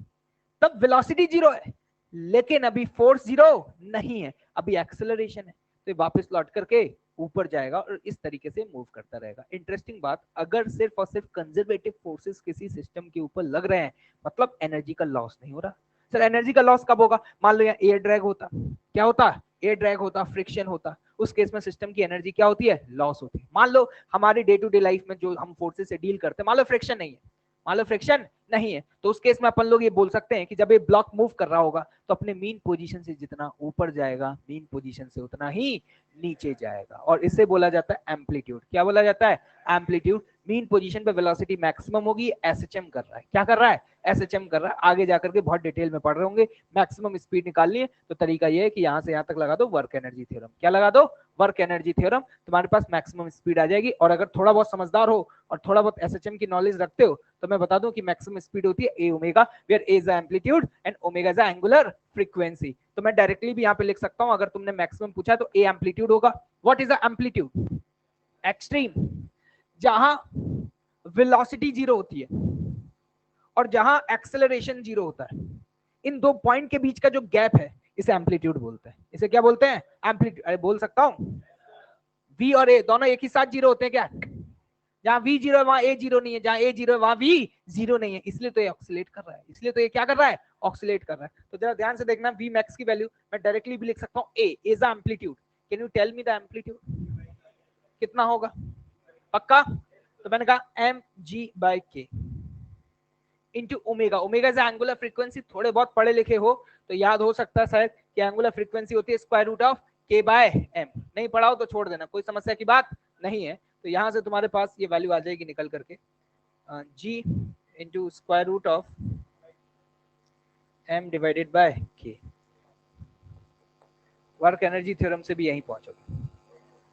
तब वेलोसिटी 0 है, लेकिन अभी फोर्स 0 नहीं है, अभी एक्सेलरेशन है, तो वापस लौट करके ऊपर जाएगा और इस तरीके से मूव करता रहेगा। इंटरेस्टिंग बात, अगर सिर्फ और सिर्फ कंजर्वेटिव फोर्सेस किसी सिस्टम के ऊपर लग रहे हैं, मतलब एनर्जी का लॉस नहीं हो रहा। सर एनर्जी का लॉस कब होगा? मान लो यहाँ एयर ड्रैग होता, क्या होता? एयर ड्रैग होता, फ्रिक्शन होता, उस केस में सिस्टम की एनर्जी क्या होती है? लॉस होती है। मान लो हमारी डे टू डे लाइफ में जो हम फोर्सेस से डील करते हैं, मान लो फ्रिक्शन नहीं है, मान लो फ्रिक्शन नहीं है, तो उस केस में अपन लोग ये बोल सकते हैं कि जब ये ब्लॉक मूव कर रहा होगा तो अपने मीन पोजीशन से जितना ऊपर जाएगा, मीन पोजीशन से उतना ही नीचे जाएगा, और इसे बोला जाता है एम्पलीट्यूड। क्या बोला जाता है? एम्पलीट्यूड। मीन पोजीशन पे वेलोसिटी मैक्सिमम होगी, एसएचएम कर रहा है। क्या कर रहा है? एसएचएम कर रहा है। आगे जाकर के बहुत डिटेल में पढ़ रहे होंगे। मैक्सिमम स्पीड निकालनी है तो तरीका ये है कि यहां से यहां तक लगा दो वर्क एनर्जी थ्योरम। क्या लगा दो? Work energy theorem. तुम्हारे पास मैक्सिमम स्पीड आ जाएगी। और अगर थोड़ा बहुत समझदार हो और थोड़ा बहुत एसएचएम की नॉलेज रखते हो तो मैं बता दूं कि मैक्सिमम स्पीड होती है A omega, where A is the amplitude and omega is the angular frequency. तो मैं डायरेक्टली भी यहां पे लिख सकता हूं, अगर तुमने मैक्सिमम पूछा तो ए एम्पलीट्यूड होगा। What is the amplitude? Extreme, जहां वेलोसिटी 0 होती है और जहां एक्सेलरेशन 0 होता है, इन दो पॉइंट के बीच का जो गैप है इसे एम्पलीट्यूड बोलते हैं। इसे क्या बोलते हैं? एम्पलीट्यूड। अरे बोल सकता हूं, वी और ए दोनों एक ही साथ 0 होते हैं क्या? जहां v 0 है वहां a 0 नहीं है, जहां a 0 है वहां v 0 नहीं है, इसलिए तो ये ऑक्सीलेट कर रहा है। इसलिए तो ये क्या कर रहा है? ऑक्सीलेट कर रहा है। तो जरा ध्यान से देखना, v max की वैल्यू मैं डायरेक्टली भी लिख सकता हूं, a is the amplitude। Can you tell me the amplitude कितना होगा? पक्का? तो मैंने कहा mg/k into omega. Omega is angular frequency. थोड़े बहुत पढ़े लिखे हो तो याद हो सकता है शायद कि एंगुलर फ्रीक्वेंसी होती है स्क्वायर रूट ऑफ k/m। नहीं पढ़ा हो तो छोड़ देना, कोई समस्या की बात नहीं है। तो यहां से तुम्हारे पास ये वैल्यू आ जाएगी निकल करके g into square root of m divided by k। Work energy theorem से भी यहीं पहुंचोगे।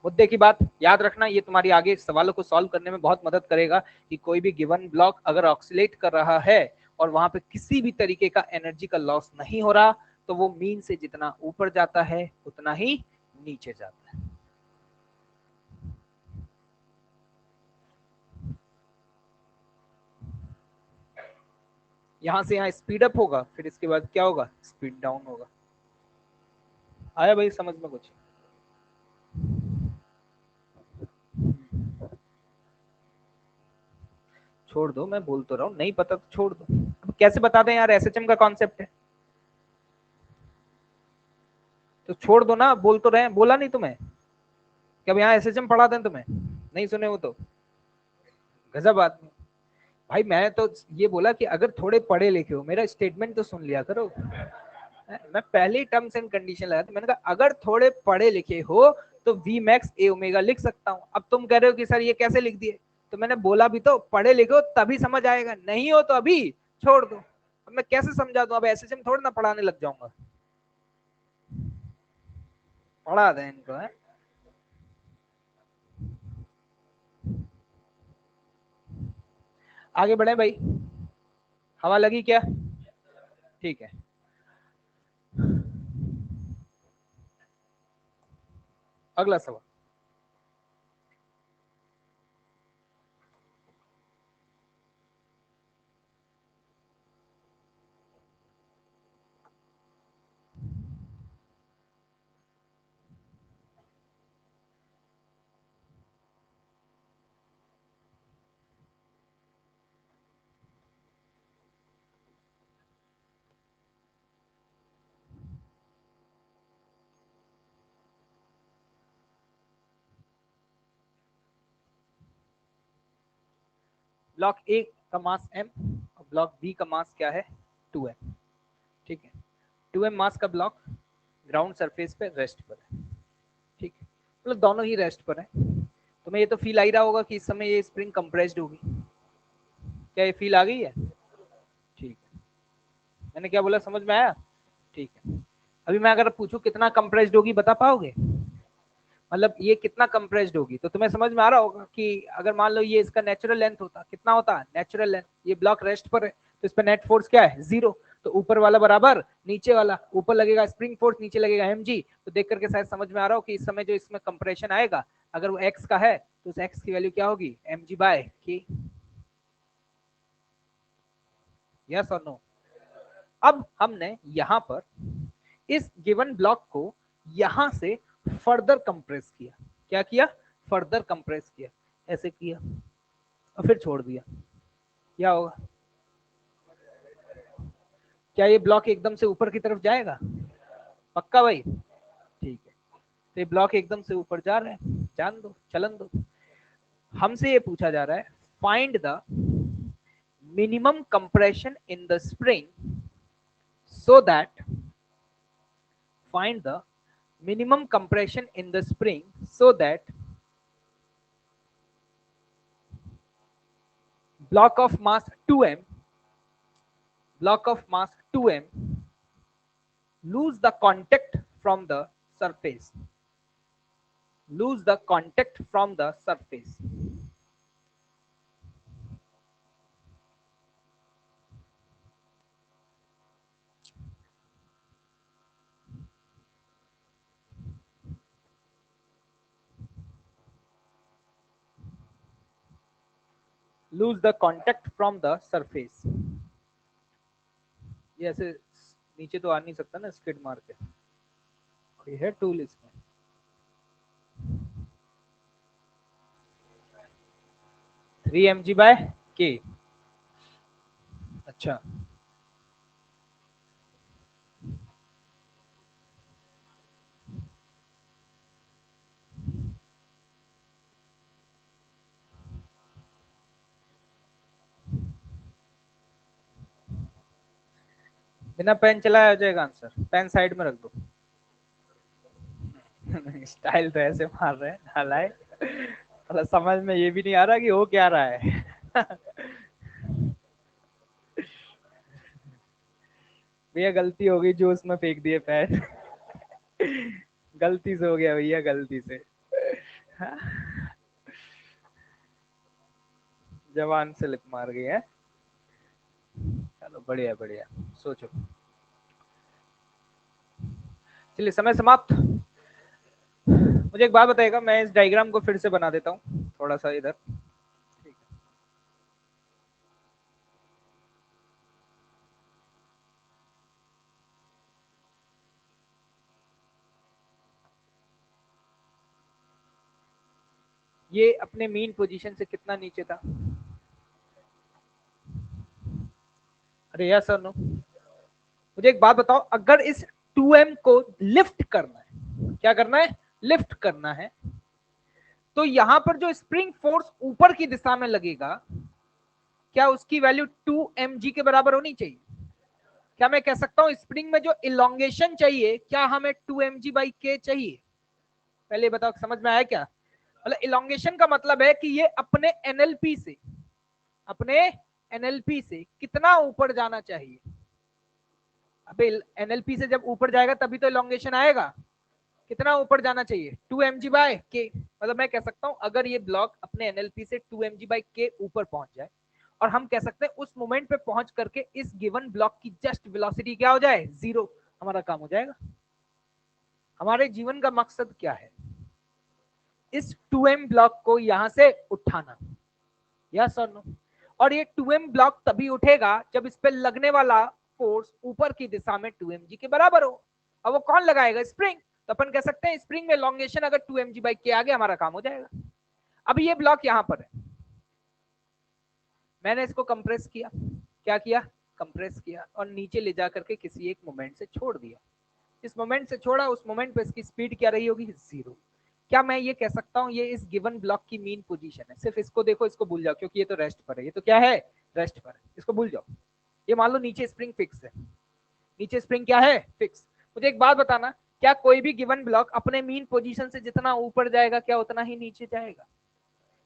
मुद्दे की बात याद रखना, ये तुम्हारी आगे सवालों को सॉल्व करने में बहुत मदद करेगा कि कोई भी गिवन ब्लॉक अगर ऑक्सीलेट कर रहा है और वहां पे किसी भी तरीके का एनर्जी का लॉस नहीं हो रहा तो वो मीन से जितना ऊपर जाता है उतना ही नीचे जाता है। यहां से यहां स्पीड अप होगा, फिर इसके बाद क्या होगा? स्पीड डाउन होगा। आया भाई समझ में कुछ? छोड़ दो, मैं बोल तो रहा हूँ, नहीं पता तो छोड़ दो। अब कैसे बता दें यार, एसएचएम का कॉन्सेप्ट है तो छोड़ दो ना, बोल तो रहे हैं। बोला नहीं तुम्हें? क्या यहाँ एसएचएम पढ़ा दें तुम्हें? नहीं सुने हो तो गजब आदमी। भाई मैं तो ये बोला कि अगर थोड़े पढ़े लिखे हो, मेरा स्टेटमेंट तो सुन लिया करो। मैं पहले टर्म्स एंड कंडीशन लगाया तो मैंने कहा अगर थोड़े पढ़े लिखे हो तो वी मैक्स ए ओमेगा लिख सकता हूँ। अब तुम कह रहे हो कि सर ये कैसे लिख दिए, तो मैंने बोला भी तो पढ़े लिखे हो तभी समझ आएगा, नहीं हो तो अभी छोड़ दो। अब मैं कैसे समझा दूं? अब एसएचएम थोड़ा ना पढ़ाने लग जाऊंगा। पढ़ा दें इनको है? आगे बढ़े भाई, हवा लगी क्या? ठीक है। अगला सवाल। ब्लॉक ए का मास m और ब्लॉक बी का मास क्या है? 2m। ठीक है, 2m मास का ब्लॉक ग्राउंड सरफेस पे रेस्ट पर है। ठीक है, मतलब दोनों ही रेस्ट पर है। तुम्हें ये तो फील आ ही रहा होगा कि इस समय ये स्प्रिंग कंप्रेस्ड होगी। क्या ये फील आ गई है? ठीक है, मैंने क्या बोला समझ में आया? ठीक है, अभी मैं अगर पूछूं कितना कंप्रेस्ड होगी बता पाओगे? मतलब ये कितना कंप्रेस्ड होगी, तो तुम्हें समझ में आ रहा होगा कि अगर मान लो ये इसका नेचुरल लेंथ होता, कितना होता नेचुरल लेंथ, ये ब्लॉक रेस्ट पर है तो इस पर नेट फोर्स क्या है? 0। तो ऊपर वाला बराबर नीचे वाला, ऊपर लगेगा स्प्रिंग फोर्स नीचे लगेगा mg। तो देख करके शायद समझ में आ रहा हो कि इस समय जो इसमें कंप्रेशन आएगा अगर वो x का है तो उस x की वैल्यू क्या होगी? mg/k। यस और नो? अब हमने यहां पर इस गिवन ब्लॉक को यहां से फर्दर कंप्रेस किया। क्या किया? फर्दर कंप्रेस किया, ऐसे किया और फिर छोड़ दिया। क्या होगा? क्या ये ब्लॉक एकदम से ऊपर की तरफ जाएगा? पक्का भाई? ठीक है, तो ये ब्लॉक एकदम से ऊपर जा रहा है, जान दो, चलन दो। हमसे ये पूछा जा रहा है find the minimum compression in the spring so that find the minimum compression in the spring so that block of mass 2m lose the contact from the surface, lose the contact from the surface. Lose the contact from the surface. ये ऐसे नीचे तो आ नहीं सकता ना skid मार के, कोई है टूल इसमें? Three mg/k। अच्छा, बिना पेन चलाया हो जाएगा आंसर। पेन साइड में रख दो। स्टाइल तो ऐसे मार रहे हैं हालाय, मतलब समझ में ये भी नहीं आ रहा कि हो क्या रहा है। भैया गलती हो गई, जो उसमें फेंक दिए पेन। गलती से हो गया भैया, गलती से। जवान से लिप मार गई है। चलो बढ़िया बढ़िया, सोचो। चलिए समय समाप्त। मुझे एक बात बताइएगा, मैं इस डायग्राम को फिर से बना देता हूँ थोड़ा सा इधर। ये अपने मीन पोजीशन से कितना नीचे था? अरे यस और नो? मुझे एक बात बताओ, अगर इस 2m को लिफ्ट करना है, क्या करना है? लिफ्ट करना है, तो यहां पर जो स्प्रिंग फोर्स ऊपर की दिशा में लगेगा, क्या उसकी वैल्यू 2mg के बराबर होनी चाहिए? क्या मैं कह सकता हूं स्प्रिंग में जो इलोंगेशन चाहिए, क्या हमें 2mg/k चाहिए? पहले बताओ, समझ में आया क्या? मतलब इलोंगेशन का मतलब है कि ये अपने एनएलपी से कितना ऊपर जाना चाहिए। अबे एनएलपी से जब ऊपर जाएगा तभी तो इलोंगेशन आएगा। कितना ऊपर जाना चाहिए? 2mg/k। मतलब मैं कह सकता हूं अगर ये ब्लॉक अपने एनएलपी से 2mg/k ऊपर पहुंच जाए, और हम कह सकते हैं उस मोमेंट पे पहुंच करके इस गिवन ब्लॉक की जस्ट वेलोसिटी क्या हो जाए? 0, हमारा काम हो जाएगा। हमारे जीवन का मकसद क्या है? इस 2m ब्लॉक को यहां से उठाना, यस और नो? और ये 2m ब्लॉक तभी उठेगा जब इस पे लगने वाला फोर्स ऊपर की दिशा में 2mg के बराबर हो। अब वो कौन लगाएगा? स्प्रिंग। तो अपन कह सकते हैं स्प्रिंग में लॉन्गेशन अगर 2mg/k आ गया, हमारा काम हो जाएगा। अब ये ब्लॉक यहां पर है, मैंने इसको कंप्रेस किया। क्या किया? कंप्रेस किया और नीचे ले जाकर के किसी एक मोमेंट से छोड़ दिया। इस मोमेंट से छोड़ा, उस मोमेंट पे इसकी स्पीड क्या रही होगी? 0। क्या मैं ये कह सकता हूं ये इस गिवन ब्लॉक की मीन पोजीशन है? सिर्फ इसको देखो, इसको भूल जाओ, क्योंकि ये तो रेस्ट पर है। ये तो क्या है? रेस्ट पर है, इसको भूल जाओ। ये मान लो नीचे स्प्रिंग फिक्स है, नीचे स्प्रिंग क्या है? फिक्स। मुझे एक बात बताना, क्या कोई भी गिवन ब्लॉक अपने मीन पोजीशन से जितना ऊपर जाएगा, क्या उतना ही नीचे जाएगा?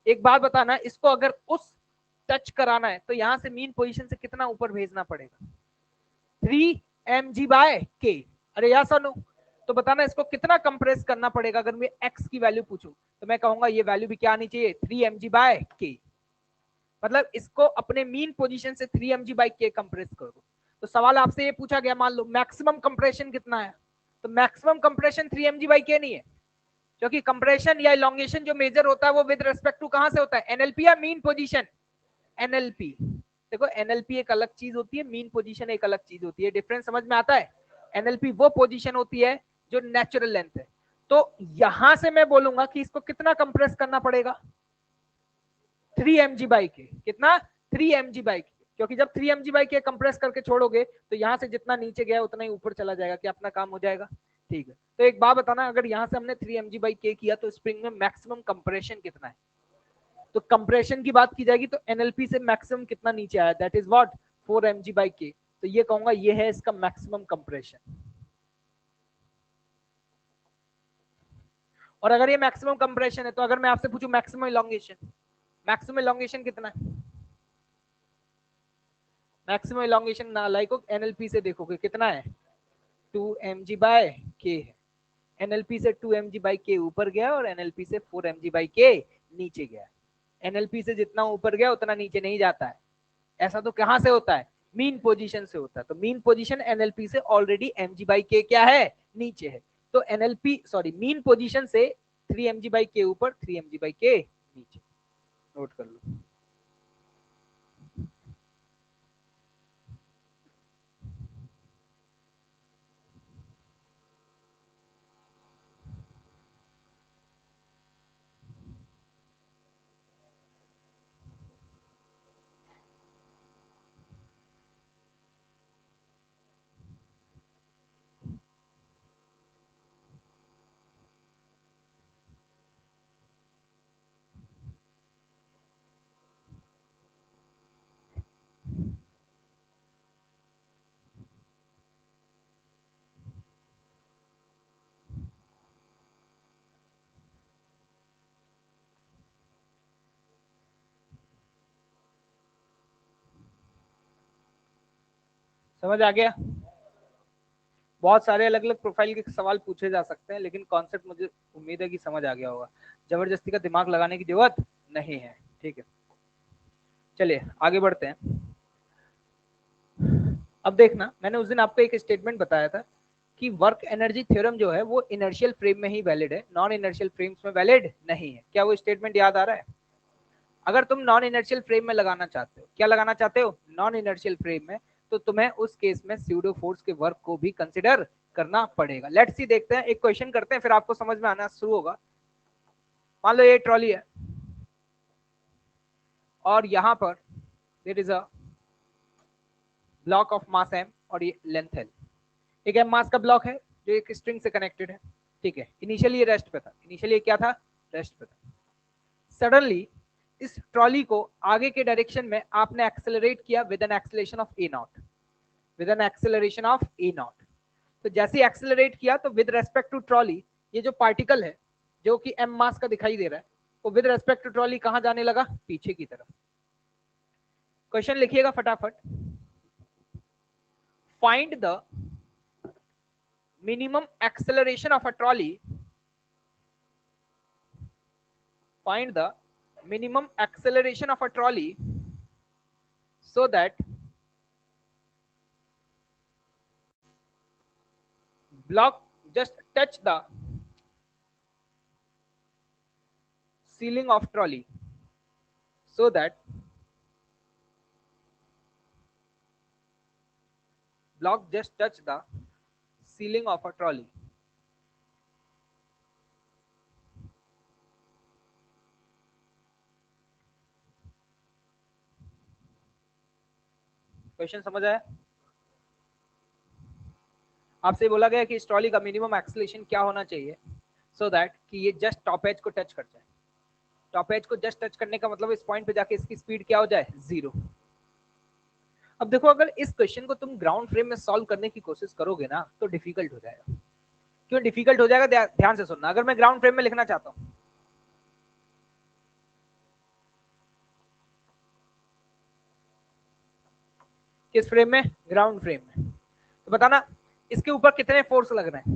एक बात बताना, इसको अगर उस टच कराना है तो यहां से मीन पोजीशन से कितना ऊपर भेजना पड़ेगा? 3mg/k। अरे यार सनु, तो बताना इसको कितना कंप्रेस करना पड़ेगा? अगर मैं x की वैल्यू पूछूं तो मैं कहूंगा ये वैल्यू भी क्या आनी चाहिए? 3mg/k। मतलब इसको अपने मीन पोजीशन से 3mg/k कंप्रेस कर दो। तो सवाल आपसे ये पूछा गया, मान लो मैक्सिमम कंप्रेशन कितना है, तो मैक्सिमम कंप्रेशन 3mg/k नहीं है, क्योंकि कंप्रेशन या इलोंगेशन जो मेजर होता है वो विद रिस्पेक्ट टू कहां से होता है? एनएलपी या मीन पोजीशन? एनएलपी। देखो एनएलपी एक अलग चीज होती है, मीन पोजीशन एक अलग चीज होती है, डिफरेंस समझ में आता है। एनएलपी वो पोजीशन होती है जो नेचुरल लेंथ है। तो यहां से मैं बोलूंगा कि इसको कितना कंप्रेस करना पड़ेगा, 3 mg/k। कितना? 3 mg/k, क्योंकि जब 3 mg/k कंप्रेस करके छोड़ोगे तो यहां से जितना नीचे गया उतना ही ऊपर चला जाएगा, कि अपना काम हो जाएगा। ठीक है, तो एक बात बताना, अगर यहां से हमने 3 mg/k किया तो स्प्रिंग में मैक्सिमम कंप्रेशन कितना है? तो कंप्रेशन की बात की जाएगी तो एनएलपी से मैक्सिमम कितना नीचे आया, दैट इज व्हाट, 4 mg/k। तो ये कहूंगा ये है इसका मैक्सिमम कंप्रेशन। और अगर ये मैक्सिमम कंप्रेशन है तो अगर मैं आपसे पूछूं मैक्सिमम इलॉन्गेशन, मैक्सिमम इलॉन्गेशन कितना है? मैक्सिमम इलॉन्गेशन नालायक को एनएलपी से देखोगे कितना है, 2 mg/k है। एनएलपी से 2 mg/k ऊपर गया और एनएलपी से 4 mg/k नीचे गया। एनएलपी से जितना ऊपर गया उतना नीचे नहीं जाता है। ऐसा तो कहां से होता है? मीन पोजीशन से होता है। तो मीन पोजीशन एनएलपी से ऑलरेडी mg/k क्या है, नीचे है। तो एनएलपी सॉरी मीन पोजीशन से 3 mg/k ऊपर, 3 mg/k नीचे। नोट कर लो। समझ आ गया? बहुत सारे अलग अलग प्रोफाइल के सवाल पूछे जा सकते हैं, लेकिन कॉन्सेप्ट मुझे उम्मीद है कि समझ आ गया होगा। जबरदस्ती का दिमाग लगाने की जरूरत नहीं है। ठीक है, चलिए आगे बढ़ते हैं। अब देखना, मैंने उस दिन आपको एक स्टेटमेंट बताया था कि वर्क एनर्जी थ्योरम जो है वो इनर्शियल फ्रेम में ही वैलिड है, नॉन इनर्शियल फ्रेम्स में वैलिड नहीं है। क्या वो स्टेटमेंट याद आ रहा है? अगर तुम नॉन इनर्शियल फ्रेम में लगाना चाहते हो, क्या लगाना चाहते हो, नॉन इनर्शियल फ्रेम में, तो तुम्हें उस केस में स्यूडो फोर्स के वर्क को भी कंसिडर करना पड़ेगा। लेट्स सी, देखते हैं, एक क्वेश्चन करते हैं फिर आपको समझ में आना शुरू होगा। मान लो ये ट्रॉली है और यहां पर there is a block of mass m और ये लेंथ l। एक m मास का ब्लॉक है जो एक स्ट्रिंग से कनेक्टेड है। ठीक है, इनिशियली ये रेस्ट पे था, इनिशियली क्या था, रेस्ट पे था। सडनली इस ट्रॉली को आगे के डायरेक्शन में आपने एक्सेलरेट किया with an acceleration of A not, with an acceleration of A not. तो जैसे एक्सेलरेट किया तो विद रेस्पेक्ट टू ट्रॉली ये जो पार्टिकल है जो कि m मास का दिखाई दे रहा है, वो विद रेस्पेक्ट टू ट्रॉली कहां जाने लगा, पीछे की तरफ। क्वेश्चन लिखिएगा फटाफट। Find the minimum acceleration of a trolley, find the minimum acceleration of a trolley so that block just touch the ceiling of trolley, so that block just touch the ceiling of a trolley। Question समझ आया? आपसे बोला गया कि इस trolley का minimum acceleration क्या होना चाहिए सो दैट कि ये जस्ट टॉप एज को टच कर जाए। टॉप एज को जस्ट टच करने का मतलब इस पॉइंट पे जाके इसकी स्पीड क्या हो जाए, 0। अब देखो, अगर इस क्वेश्चन को तुम ग्राउंड फ्रेम में सॉल्व करने की कोशिश करोगे ना तो डिफिकल्ट हो जाएगा। क्यों डिफिकल्ट हो जाएगा, ध्यान से सुनना। अगर मैं ग्राउंड फ्रेम में लिखना चाहता हूं, किस फ्रेम में, ग्राउंड फ्रेम में, तो बताना इसके ऊपर कितने फोर्स लग रहे हैं।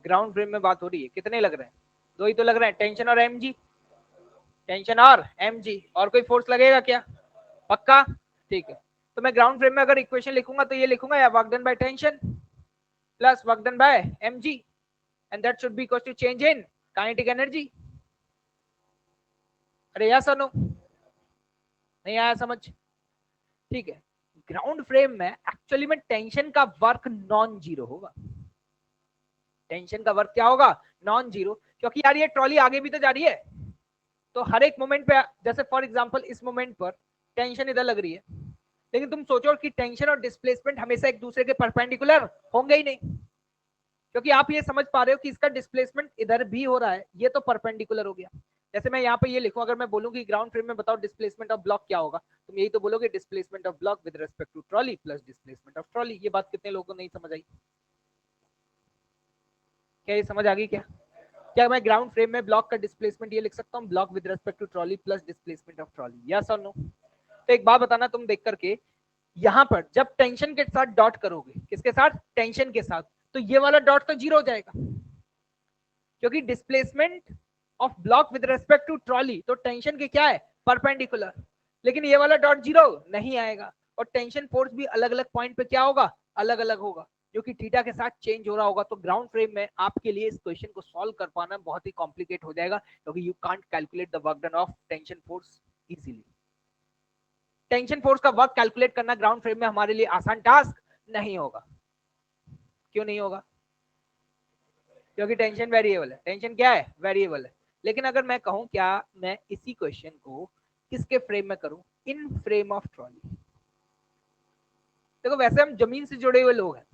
ग्राउंड फ्रेम में बात हो रही है, कितने लग रहे हैं, 2 ही तो लग रहे हैं, टेंशन और mg, टेंशन और mg, और कोई फोर्स लगेगा क्या, पक्का? ठीक है, तो मैं ग्राउंड फ्रेम में अगर इक्वेशन लिखूंगा तो ये लिखूंगा या work done by tension plus work done by mg and that should be equal to change in kinetic energy. अरे यस और नो? नहीं आया समझ? ठीक है, ग्राउंड फ्रेम में एक्चुअली में टेंशन का वर्क नॉन जीरो होगा। टेंशन का वर्क क्या होगा? नॉन जीरो, क्योंकि यार ये ट्रॉली आगे भी तो जा रही है, तो हर एक मोमेंट पे, जैसे फॉर एग्जांपल इस मोमेंट पर टेंशन इधर लग रही है, लेकिन तुम सोचो कि टेंशन और डिस्प्लेसमेंट हमेशा एक दूसरे के परपेंडिकुलर होंगे ही नहीं, क्योंकि आप ये समझ पा रहे हो कि इसका डिस्प्लेसमेंट इधर भी हो रहा है, ये तो परपेंडिकुलर हो गया। जैसे मैं यहाँ पे ये लिखूं, अगर मैं बोलूं कि ग्राउंड फ्रेम में बताओ डिस्प्लेसमेंट ऑफ ब्लॉक क्या होगा, तुम यही तो बोलोगे displacement of block with respect to trolley plus displacement of trolley. ये बात कितने लोगों को नहीं समझ आई? क्या ये समझ आ गई? क्या मैं ग्राउंड फ्रेम में ब्लॉक का डिस्प्लेसमेंट ये लिख सकता हूँ, block with respect to trolley plus displacement of trolley? Yes और नो? तो एक बात बताना तुम देख करके, यहां पर जब टेंशन के साथ डॉट करोगे, किसके साथ? टेंशन के साथ, तो ये वाला डॉट तो जीरो हो जाएगा, क्योंकि displacement of block with respect to trolley तो टेंशन के क्या है? परपेंडिकुलर। लेकिन ये वाला डॉट जीरो नहीं आएगा, और टेंशन फोर्स भी अलग अलग पॉइंट पे क्या होगा? अलग अलग होगा, जो कि थीटा के साथ चेंज हो रहा होगा। तो ग्राउंड फ्रेम में आपके लिए इस क्वेश्चन को सॉल्व कर पाना बहुत ही कॉम्प्लिकेट हो जाएगा, क्योंकि you can't calculate the work done of tension force easily. Tension force का वर्क कैलकुलेट करना ग्राउंड फ्रेम में हमारे लिए आसान टास्क नहीं होगा। क्यों नहीं होगा? क्योंकि टेंशन वेरिएबल है। टेंशन क्या है? वेरिएबल है। लेकिन अगर मैं कहूं क्या मैं इसी क्वेश्चन को किसके फ्रेम में करूं? इन फ्रेम ऑफ ट्रॉली। देखो वैसे हम जमीन से जुड़े हुए लोग हैं,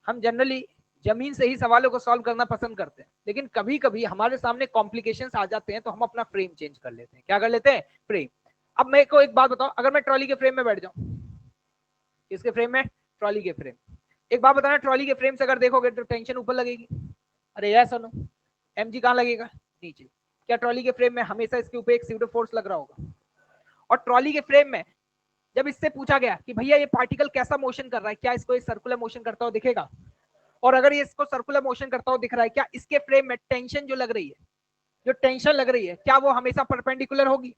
हम जनरली जमीन से ही सवालों को सॉल्व करना पसंद करते हैं, लेकिन कभी कभी हमारे सामने कॉम्प्लिकेशंस आ जाते हैं, तो हम अपना फ्रेम चेंज कर लेते हैं। क्या कर लेते हैं? फ्रेम। अब मेरे को एक बात बताओ, अगर मैं ट्रॉली के फ्रेम में बैठ जाऊं, किसके फ्रेम में? ट्रॉली के फ्रेम। एक बात बताना, ट्रॉली के फ्रेम से अगर देखोगे तो टेंशन ऊपर लगेगी, अरे यस और नो? एमजी कहां लगेगा? नीचे। क्या ट्रॉली के फ्रेम में हमेशा इसके ऊपर एक स्यूडो फोर्स लग रहा होगा? और ट्रॉली के फ्रेम में जब इससे पूछा गया कि भैया ये पार्टिकल कैसा मोशन कर रहा है, क्या इसको सर्कुलर मोशन करता हुआ दिखेगा? और अगर ये इसको सर्कुलर मोशन करता हुआ दिख रहा है, क्या इसके फ्रेम में टेंशन जो लग रही है, जो टेंशन लग रही है, क्या वो हमेशा परपेंडिकुलर होगी?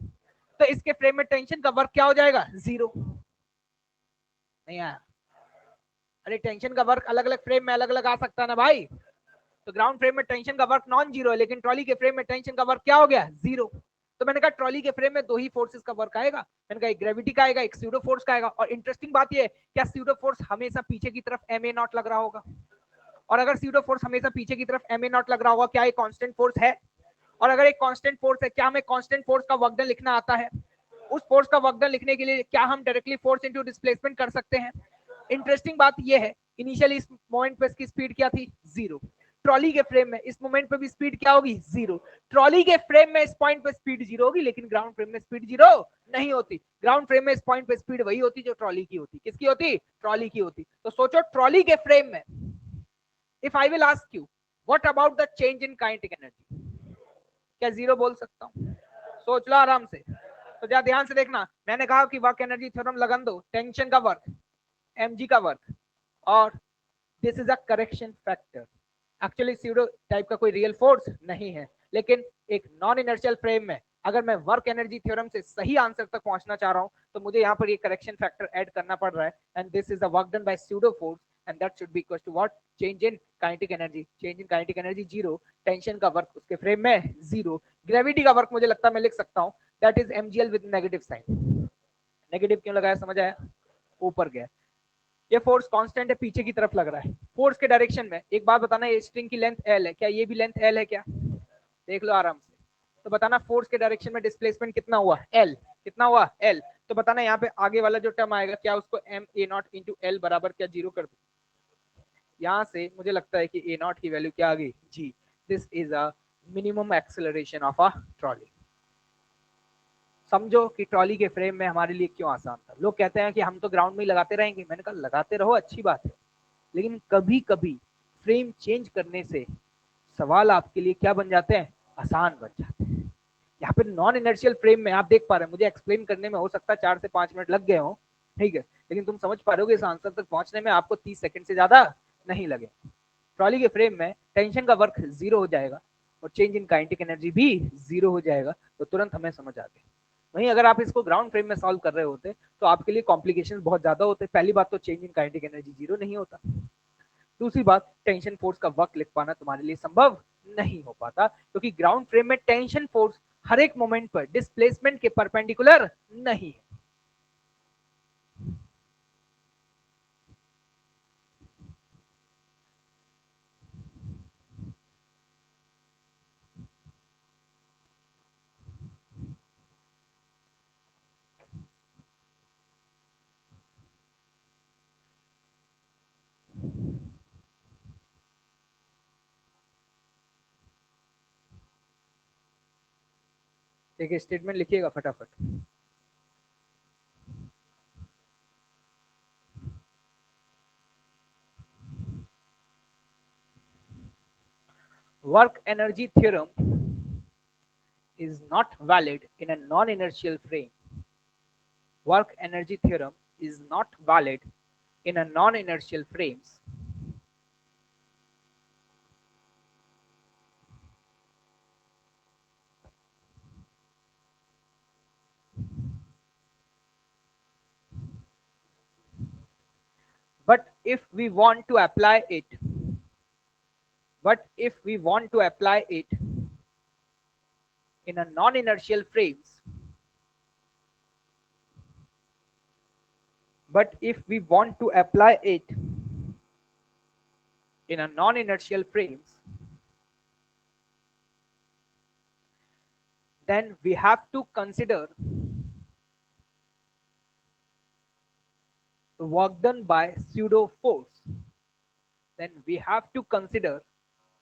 तो इसके फ्रेम में टेंशन का वर्क क्या हो जाएगा? जीरो। नहीं आया? अरे टेंशन का वर्क अलग अलग फ्रेम में अलग अलग आ सकता है ना भाई। तो ग्राउंड फ्रेम में टेंशन का वर्क नॉन जीरो है, लेकिन ट्रॉली के फ्रेम में टेंशन का वर्क क्या हो गया? जीरो। तो मैंने कहा ट्रॉली के फ्रेम में दो ही फोर्सेस का वर्क आएगा, मैंने कहा एक ग्रेविटी का आएगा, एक स्यूडो फोर्स का आएगा। और इंटरेस्टिंग बात ये है, क्या स्यूडो फोर्स हमेशा पीछे की तरफ एम ए नॉट लग रहा होगा? और अगर स्यूडो फोर्स हमेशा पीछे की तरफ एम ए नॉट लग रहा होगा, क्या एक कांस्टेंट फोर्स है? और अगर एक कांस्टेंट फोर्स है, क्या हमें कांस्टेंट फोर्स का वर्क डन लिखना आता है? उस फोर्स का वर्क डन लिखने के लिए क्या हम डायरेक्टली फोर्स इनटू डिस्प्लेसमेंट कर सकते हैं? इंटरेस्टिंग बात यह है, इनिशियली इस मोमेंट पे इसकी स्पीड क्या थी? जीरो। ट्रॉली के फ्रेम में इस मोमेंट पे भी स्पीड क्या होगी? जीरो। ट्रॉली के फ्रेम में इस पॉइंट पे स्पीड जीरो होगी, लेकिन ग्राउंड फ्रेम में स्पीड जीरो नहीं होती। ग्राउंड फ्रेम में इस पॉइंट पे स्पीड वही होती जो ट्रॉली की होती। किसकी होती? ट्रॉली की होती। तो सोचो ट्रॉली के फ्रेम में, if I will ask you what about the change in kinetic energy, क्या जीरो बोल सकता हूं? सोच लो आराम से। तो जरा ध्यान से देखना, मैंने कहा कि वर्क एनर्जी थ्योरम लगन दो, टेंशन का वर्क, mg का वर्क, और this is a correction factor. Actually pseudo type का कोई रियल फोर्स नहीं है, लेकिन एक नॉन इनर्शियल फ्रेम में अगर मैं वर्क एनर्जी थ्योरम से सही आंसर तक पहुंचना चाह रहा हूं, तो मुझे यहाँ पर ये करेक्शन फैक्टर ऐड करना पड़ रहा है। And this is the work done by pseudo force, and that should be equal to what? Change in kinetic energy. Change in kinetic energy zero, tension का वर्क उसके फ्रेम में zero, gravity का work मुझे लगता है मैं लिख सकता हूँ, that is mgl with negative sign. Negative क्यों लगाया समझ आया? ऊपर गया। ये फोर्स कांस्टेंट है, पीछे की तरफ लग रहा है, फोर्स के डायरेक्शन में। एक बात बताना, ये स्ट्रिंग की लेंथ एल है, क्या ये भी लेंथ एल है? क्या देख लो आराम से। तो बताना फोर्स के डायरेक्शन में डिस्प्लेसमेंट कितना हुआ? एल। कितना हुआ? एल। तो बताना यहाँ पे आगे वाला जो टर्म आएगा, क्या उसको m a not into l बराबर क्या जीरो कर दो? यहाँ से मुझे लगता है कि ए नॉट की वैल्यू क्या आ गई? जी। This is a minimum acceleration of a trolley. समझो कि ट्रॉली के फ्रेम में हमारे लिए क्यों आसान था। लोग कहते हैं कि हम तो ग्राउंड में ही लगाते रहेंगे, मैंने कहा लगाते रहो, अच्छी बात है, लेकिन कभी कभी फ्रेम चेंज करने से सवाल आपके लिए क्या बन जाते हैं? आसान बन जाते हैं। यहाँ पे नॉन इनर्शियल फ्रेम में आप देख पा रहे हैं, मुझे एक्सप्लेन करने में हो सकता है 4 से 5 मिनट लग गए हो, ठीक है, लेकिन तुम समझ पा रहे हो कि इस आंसर तक पहुंचने में आपको 30 सेकंड से ज्यादा नहीं लगे। ट्रॉली के फ्रेम में टेंशन का वर्क जीरो हो जाएगा और चेंज इन काइनेटिक एनर्जी भी जीरो हो जाएगा, तो तुरंत हमें समझ आ गई। वहीं अगर आप इसको ग्राउंड फ्रेम में सॉल्व कर रहे होते तो आपके लिए कॉम्प्लिकेशन बहुत ज्यादा होते। पहली बात तो change in kinetic energy zero नहीं होता, दूसरी बात टेंशन फोर्स का वर्क लिख पाना तुम्हारे लिए संभव नहीं हो पाता, क्योंकि ग्राउंड फ्रेम में टेंशन फोर्स हर एक मोमेंट पर डिस्प्लेसमेंट के परपेंडिकुलर नहीं है। देखिए स्टेटमेंट लिखिएगा फटाफट। Work energy theorem is not valid in a non-inertial frame. Work energy theorem is not valid in a non-inertial frames. But if we want to apply it, in a non-inertial frames, then we have to consider the work done by pseudo force. Then we have to consider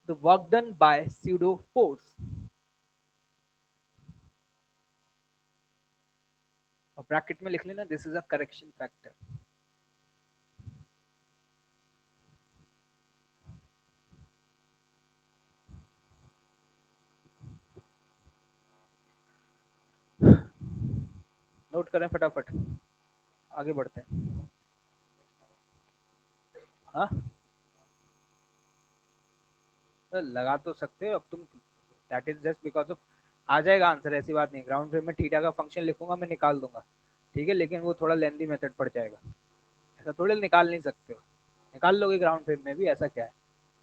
the work done by pseudo force. और bracket में लिख लेना, this is a correction factor. Note करें फटाफट, आगे बढ़ते हैं. हाँ तो लगा तो सकते हो अब तुम, that is just because of, आ जाएगा आंसर, ऐसी बात नहीं. ग्राउंड फ्रेम में थीटा का फंक्शन लिखूंगा मैं, निकाल दूंगा, ठीक है, लेकिन वो थोड़ा लेंथी मेथड पड़ जाएगा, ऐसा थोड़े निकाल नहीं सकते हो. निकाल लोगे ग्राउंड फ्रेम में भी, ऐसा क्या है.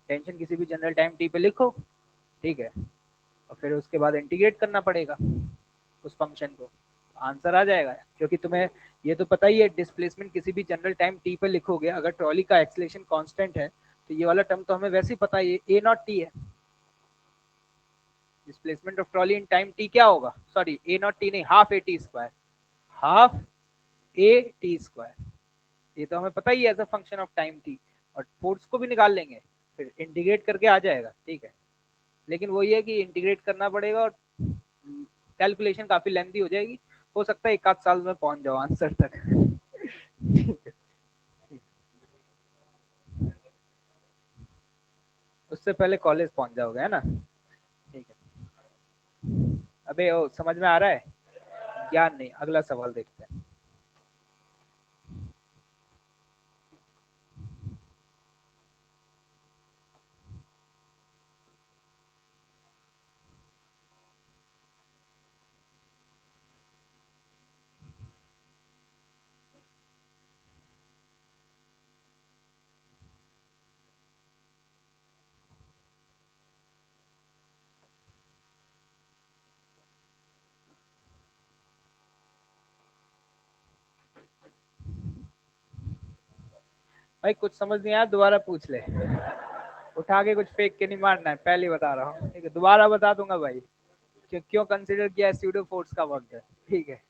टेंशन किसी भी जनरल टाइम टी पे लिखो, ठीक है, और फिर उसके बाद इंटीग्रेट करना पड़ेगा उस फंक्शन को, आंसर आ जाएगा. क्योंकि तुम्हें ये तो पता ही है, डिस्प्लेसमेंट किसी भी जनरल टाइम टी पे लिखोगे, अगर ट्रॉली का एक्सेलरेशन कांस्टेंट है तो ये वाला टर्म तो हमें वैसे ही पता है, ए नॉट टी है. Displacement of trolley in time t क्या होगा, सॉरी ए नॉट टी नहीं, half a t square, half a t square. ये तो हमें पता ही है as a function of time t. और फोर्स को भी निकाल लेंगे, फिर इंटीग्रेट करके आ जाएगा, ठीक है. लेकिन वो ये है कि इंटीग्रेट करना पड़ेगा और कैलकुलेशन काफी लेंथी हो जाएगी. हो सकता है 1 आध साल में पहुंच जाओ आंसर तक. उससे पहले कॉलेज पहुंच जाओगे, है ना. ठीक है. अबे ओ, समझ में आ रहा है, ज्ञान नहीं. अगला सवाल देखते हैं. भाई कुछ समझ नहीं आया, दोबारा पूछ ले. उठा के कुछ फेंक के नहीं मारना है, पहले बता रहा हूँ, ठीक है. दोबारा बता दूंगा भाई कि क्यों कंसीडर किया है स्यूडो फोर्स का वर्क है, ठीक है.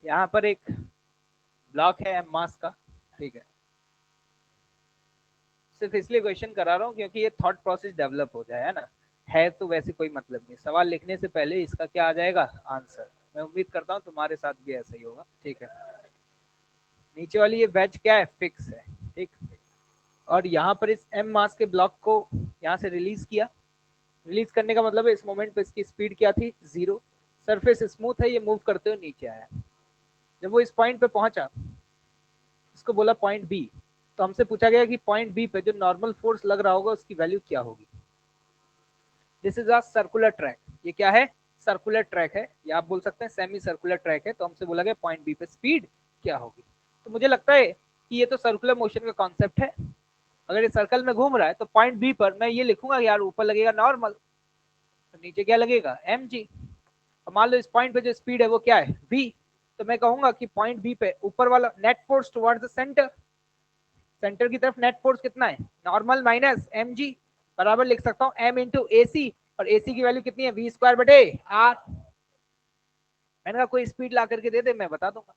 यहाँ पर एक ब्लॉक है एम मास का, ठीक है. सिर्फ इसलिए क्वेश्चन करा रहा हूँ क्योंकि ये थॉट प्रोसेस डेवलप हो जाए, है ना. है तो वैसे कोई मतलब नहीं, सवाल लिखने से पहले इसका क्या आ जाएगा आंसर. मैं उम्मीद करता हूँ तुम्हारे साथ भी ऐसा ही होगा, ठीक है. नीचे वाली ये वेज क्या है, फिक्स है, ठीक. और यहाँ पर इस एम मास के ब्लॉक को यहाँ से रिलीज किया. रिलीज करने का मतलब है इस मोमेंट पे इसकी स्पीड क्या थी, 0. सरफेस स्मूथ है, ये मूव करते हुए नीचे आया. जब वो इस पॉइंट पे पहुंचा, इसको बोला पॉइंट बी, तो हमसे पूछा गया कि पॉइंट बी पे जो नॉर्मल फोर्स लग रहा होगा उसकी वैल्यू क्या होगी. This is a circular track. ये क्या है, सर्कुलर ट्रैक है, या आप बोल सकते हैं सेमी सर्कुलर ट्रैक है. तो हमसे बोला गया पॉइंट बी पे स्पीड क्या होगी. तो मुझे लगता है कि ये तो सर्कुलर मोशन का कॉन्सेप्ट है, अगर ये सर्कल में घूम रहा है तो पॉइंट बी पर मैं ये लिखूंगा यार ऊपर लगेगा नॉर्मल, तो नीचे क्या लगेगा mg। मान लो इस पॉइंट पे जो स्पीड है वो क्या है v, तो मैं कहूंगा कि पॉइंट बी पे ऊपर वाला net force towards the centre, centre की तरफ नेट फोर्स कितना है नॉर्मल माइनस mg, बराबर लिख सकता हूँ m इंटू ए सी, और ए सी की वैल्यू कितनी है v स्क्वायर बटे r। मैंने कहा कोई स्पीड ला करके दे दे मैं बता दूंगा।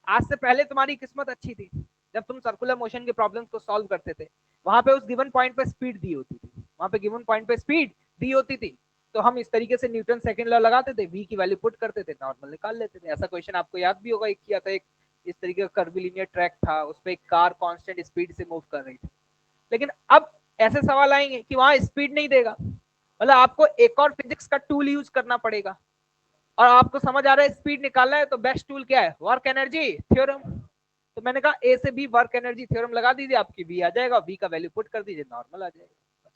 आज से पहले तुम्हारी किस्मत अच्छी थी, जब तुम सर्कुलर मोशन के प्रॉब्लम्स को सॉल्व करते थे, वहां पे उस गिवन पॉइंट पे स्पीड दी होती थी, वहां पे गिवन पॉइंट पे स्पीड दी होती थी, तो हम इस तरीके से न्यूटन सेकंड लॉ लगाते थे, v की वैल्यू पुट करते थे, नॉर्मल निकाल लेते थे। ऐसा क्वेश्चन आपको याद भी होगा, एक किया था, एक इस तरीके का कर्वीलिनियर ट्रैक था, उस पर एक कार कांस्टेंट स्पीड से मूव कर रही थी। लेकिन अब ऐसे सवाल आएंगे कि वहां स्पीड नहीं देगा, मतलब आपको एक और फिजिक्स का टूल यूज करना पड़ेगा, और आपको समझ आ रहा है स्पीड निकालना है, तो बेस्ट टूल क्या है वर्क एनर्जी थ्योरम। तो मैंने कहा ए से बी वर्क एनर्जी थ्योरम लगा दीजिए, आपकी बी आ जाएगा, बी का वैल्यू पुट कर दीजिए, नॉर्मल आ जाएगा।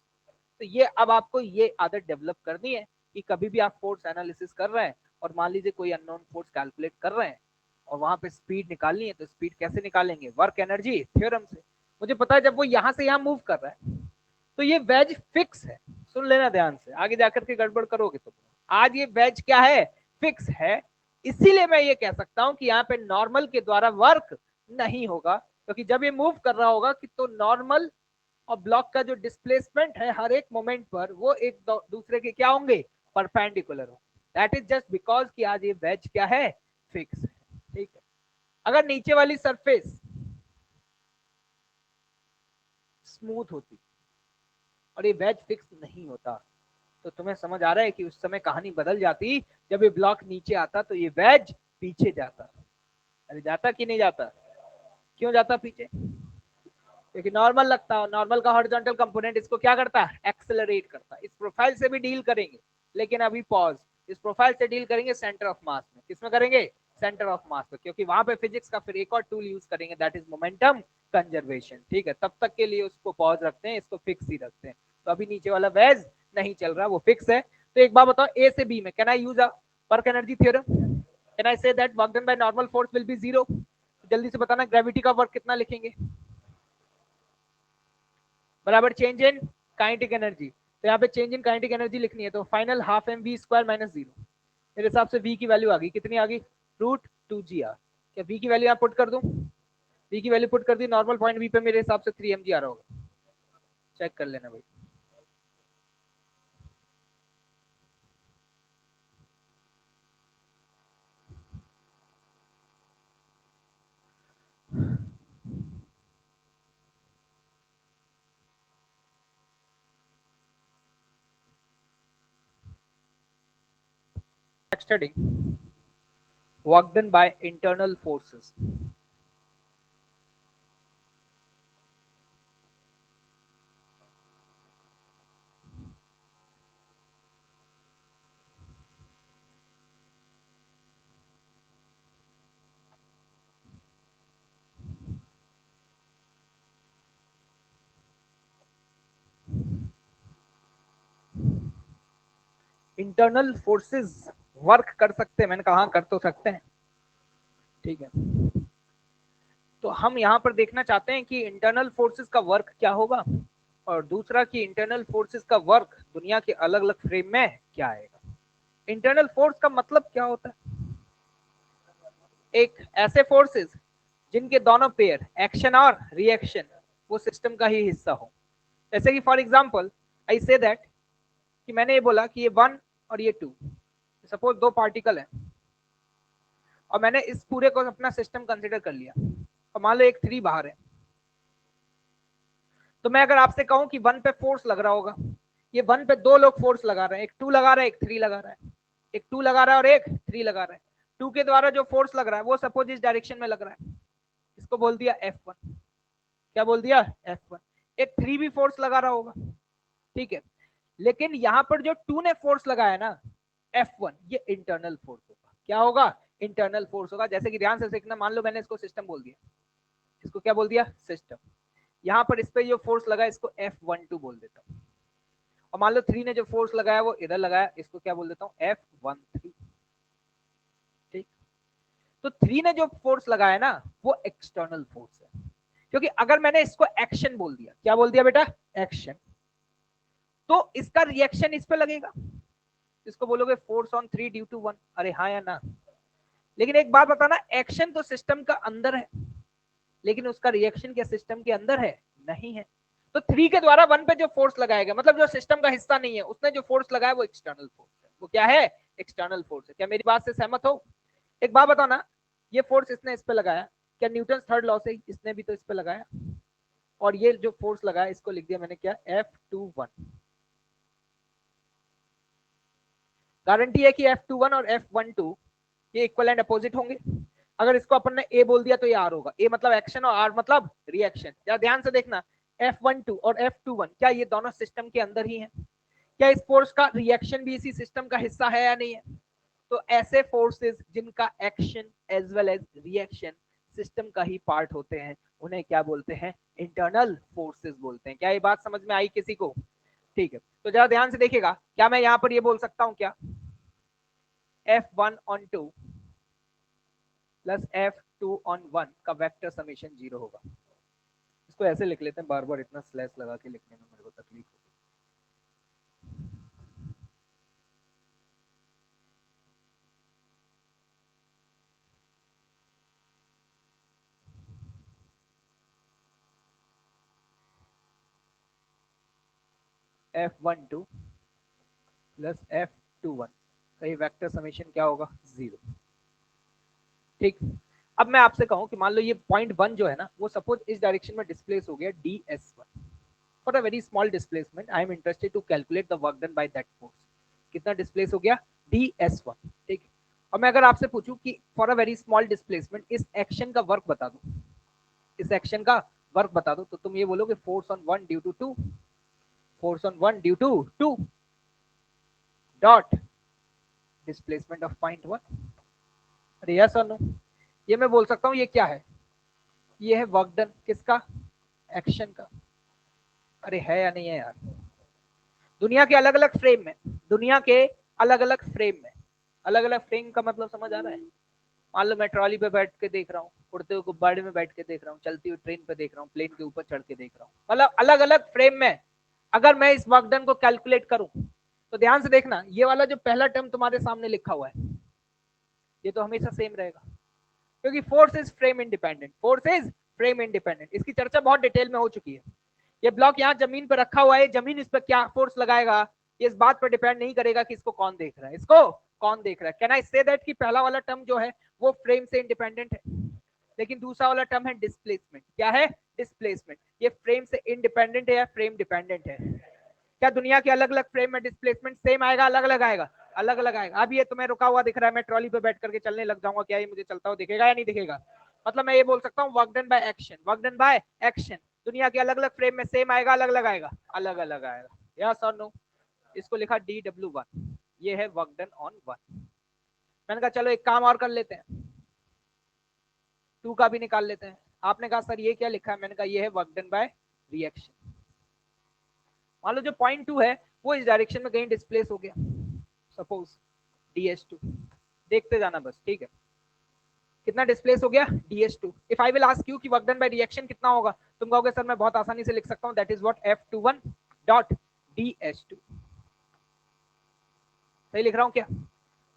तो ये अब आपको ये आदत डेवलप करनी है कि कभी भी आप फोर्स एनालिसिस कर रहे हैं और मान लीजिए कोई अननोन फोर्स कैलकुलेट कर रहे हैं और वहां पे स्पीड निकालनी है, तो स्पीड कैसे निकालेंगे वर्क एनर्जी थ्योरम से। मुझे पता है जब वो यहां से यहां मूव कर रहा है तो ये वेज फिक्स है, सुन लेना ध्यान से, आगे जाकर के गड़बड़ करोगे तो। आज ये वेज क्या है फिक्स है, इसीलिए मैं ये कह सकता हूं कि यहाँ पे नॉर्मल के द्वारा वर्क नहीं होगा, क्योंकि जब ये मूव कर रहा होगा कि तो नॉर्मल और ब्लॉक का जो डिस्प्लेसमेंट है हर एक मोमेंट पर वो एक दूसरे के क्या होंगे परपेंडिकुलर हो। दैट इज जस्ट बिकॉज कि आज ये वेज क्या है फिक्स है, ठीक है। अगर नीचे वाली सरफेस स्मूथ होती और ये वेज फिक्स नहीं होता, तो तुम्हें समझ आ रहा है कि उस समय कहानी बदल जाती, जब ये ब्लॉक नीचे आता तो ये वेज पीछे जाता। अरे जाता कि नहीं जाता, क्यों जाता पीछे, क्योंकि नॉर्मल लगता है, नॉर्मल का हॉरिजॉन्टल कंपोनेंट इसको क्या करता है एक्सेलरेट करता है। इस प्रोफाइल से भी डील करेंगे, लेकिन अभी पॉज, इस प्रोफाइल से डील करेंगे सेंटर ऑफ मास में। किसमें करेंगे सेंटर ऑफ मास में, क्योंकि वहां पे फिजिक्स का फिर एक और टूल यूज करेंगे, दैट इज मोमेंटम कंजर्वेशन, ठीक है। तब तक के लिए उसको पॉज रखते हैं, इसको फिक्स ही रखते हैं। तो अभी नीचे वाला वेज नहीं चल रहा, वो फिक्स है। तो एक बार बताओ ए से बी में can I use a work energy theorem, can I say that work done by normal force will be zero. जल्दी से बताना ग्रेविटी का वर्क कितना लिखेंगे, बराबर चेंज इन काइनेटिक एनर्जी। तो यहाँ पे चेंज इन काइनेटिक एनर्जी लिखनी है, तो final half m v square minus zero. मेरे हिसाब से वी की वैल्यू आ गई, कितनी आ गई √2g r। क्या वी की वैल्यू यहाँ पुट कर दूं, वी की वैल्यू पुट कर दी, नॉर्मल पॉइंट वी पे मेरे हिसाब से 3 mg आ रहा होगा, चेक कर लेना भाई। Studying work done by internal forces. Internal forces work कर सकते हैं, मैंने कहा कर तो सकते हैं, ठीक है। तो हम यहाँ पर देखना चाहते हैं कि इंटरनल फोर्सेस का वर्क क्या होगा, और दूसरा कि इंटरनल फोर्सेस का वर्क दुनिया के अलग अलग फ्रेम में क्या आएगा। इंटरनल फोर्स का मतलब क्या होता है, एक ऐसे फोर्सेस जिनके दोनों पेयर एक्शन और रिएक्शन वो सिस्टम का ही हिस्सा हो। जैसे कि for example I say that कि मैंने ये बोला कि ये 1 और ये 2, सपोज दो पार्टिकल है और मैंने इस पूरे को अपना सिस्टम कंसीडर कर लिया, और मान लो एक 3 बाहर है। तो मैं अगर आपसे कहूं कि 1 पे फोर्स लग रहा होगा, ये 1 पे दो लोग फोर्स लगा रहे हैं, एक 2 लगा रहा है एक 3 लगा रहा है, एक 2 लगा रहा है और एक 3 लगा रहा है। 2 के द्वारा जो फोर्स लग रहा है वो सपोज इस डायरेक्शन में लग रहा है, इसको बोल दिया F1। क्या बोल दिया F1। एक 3 भी फोर्स लगा रहा होगा, ठीक है। लेकिन यहां पर जो 2 ने फोर्स लगाया ना F1, ये इंटरनल फोर्स होगा। क्या होगा इंटरनल फोर्स होगा। जैसे कि ध्यान से सीखना, मान लो मैंने इसको सिस्टम बोल दिया, इसको क्या बोल दिया सिस्टम। यहाँ पर इस पे जो फोर्स लगा इसको F12 बोल देता हूँ, और मान लो 3 ने जो फोर्स लगाया वो इधर लगाया, इसको क्या बोल देता हूँ F13, ठीक। तो 3 ने जो फोर्स लगाया ना वो एक्सटर्नल फोर्स है, क्योंकि अगर मैंने इसको एक्शन बोल दिया, क्या बोल दिया बेटा, एक्शन, तो इसका रिएक्शन इस पे लगेगा, इसको बोलोगे फोर्स ऑन 3 ड्यू टू 1, अरे हाँ या ना। लेकिन एक बात बताना, एक्शन तो सिस्टम का अंदर है, लेकिन उसका रिएक्शन क्या सिस्टम के अंदर है, नहीं है। तो 3 के द्वारा 1 पे जो फोर्स लगाएगा, मतलब जो सिस्टम का हिस्सा नहीं है, उसने जो फोर्स लगाया वो एक्सटर्नल फोर्स है। वो क्या है, एक्सटर्नल फोर्स है। क्या मेरी बात से सहमत हो? एक बात बताओ ना, ये फोर्स इसने इस पे लगाया, क्या न्यूटन थर्ड लॉ से इसने भी तो इस पे लगाया, और ये जो फोर्स लगाया इसको लिख दिया मैंने क्या, F21। गारंटी है कि F21 और F12 ये इक्वल एंड अपोजिट होंगे। अगर इसको अपन ने ए बोल दिया तो ये आर होगा, ए मतलब एक्शन और आर मतलब रिएक्शन। जरा ध्यान से देखना, F12 और F21 क्या ये दोनों सिस्टम के अंदर ही हैं? क्या इस फोर्स का रिएक्शन भी इसी सिस्टम का हिस्सा है या नहीं है? तो ऐसे फोर्सेस जिनका action as well as reaction system का ही पार्ट होते हैं, उन्हें क्या बोलते हैं, इंटरनल फोर्सेस बोलते हैं। क्या ये बात समझ में आई किसी को? ठीक है, तो जरा ध्यान से देखिएगा, क्या मैं यहां पर ये बोल सकता हूं क्या, F1 on 2 plus F2 on 1 का वेक्टर समेशन 0 होगा। इसको ऐसे लिख लेते हैं, बार बार इतना स्लैश लगा के लिखने में मेरे को तकलीफ होगी। F12 प्लस F21 का ये वेक्टर समेशन क्या होगा, 0। ठीक, अब मैं आपसे कहूं कि मान लो ये पॉइंट 1 जो है ना, वो सपोज इस डायरेक्शन में डिस्प्लेस हो गया ds1 for a very small displacement, I am interested to calculate the work done by that force. कितना डिस्प्लेस हो गया, ds1। ठीक, और मैं अगर आपसे पूछूं कि for a very small displacement इस एक्शन का वर्क बता दो, इस एक्शन का वर्क बता दो, तो तुम ये बोलोगे force on 1 due to 2, force on 1 due to 2 dot displacement of point 1। अरे यस और नो? ये मैं बोल सकता हूं ये क्या है, ये है वर्क डन किसका, एक्शन का। अरे है या नहीं है यार? दुनिया के अलग अलग फ्रेम में, दुनिया के अलग अलग फ्रेम में, अलग अलग फ्रेम का मतलब समझ आ रहा है? मान लो मैं ट्रॉली पे बैठ के देख रहा हूँ, उड़ते हुए गुब्बारे में बैठ के देख रहा हूँ, चलती हुई ट्रेन पे देख रहा हूँ, प्लेन के ऊपर चढ़ के देख रहा हूँ, मतलब अलग अलग फ्रेम में अगर मैं इस वर्क डन को कैलकुलेट करूं, तो ध्यान से देखना, ये वाला जो पहला टर्म तुम्हारे सामने लिखा हुआ है ये तो हमेशा सेम रहेगा, क्योंकि force is frame independent, force is frame independent. इसकी चर्चा बहुत डिटेल में हो चुकी है। ये ब्लॉक यहाँ जमीन पर रखा हुआ है, जमीन इस पर क्या फोर्स लगाएगा ये इस बात पर डिपेंड नहीं करेगा कि इसको कौन देख रहा है, इसको कौन देख रहा है। कैन आई से दैट कि पहला वाला टर्म जो है वो फ्रेम से इंडिपेंडेंट है, लेकिन दूसरा वाला टर्म है डिस्प्लेसमेंट। क्या है, डिस्प्लेसमेंट। ये फ्रेम से इंडिपेंडेंट है या फ्रेम डिपेंडेंट है? क्या दुनिया के अलग अलग फ्रेम में डिस्प्लेसमेंट सेम आएगा, अलग अलग आएगा? अलग अलग आएगा। अब ये तुम्हें रुका हुआ दिख रहा है, मैं ट्रॉली पे बैठ करके चलने लग जाऊंगा, क्या ये मुझे चलता हुआ दिखेगा या नहीं दिखेगा? मतलब मैं ये बोल सकता हूँ work done by action, work done by action दुनिया के अलग अलग फ्रेम में सेम आएगा, अलग अलग आएगा? अलग अलग आएगा। यस और नो? इसको लिखा DW1, ये है वर्क डन ऑन 1। मैंने कहा चलो एक काम और कर लेते हैं, 2 का भी निकाल लेते हैं। आपने कहा सर ये क्या लिखा है, मैंने कहा ये है वर्क डन बाय रिएक्शन। मान लो जो पॉइंट 2 है वो इस डायरेक्शन में कहीं डिस्प्लेस हो गया, सपोज ds2, देखते जाना बस, ठीक है? कितना डिस्प्लेस हो गया, ds2। If I will ask you कि वर्क डन बाय रिएक्शन कितना होगा, तुम कहोगे सर मैं बहुत आसानी से लिख सकता हूं, that is what F21 dot ds2। सही लिख रहा हूं क्या?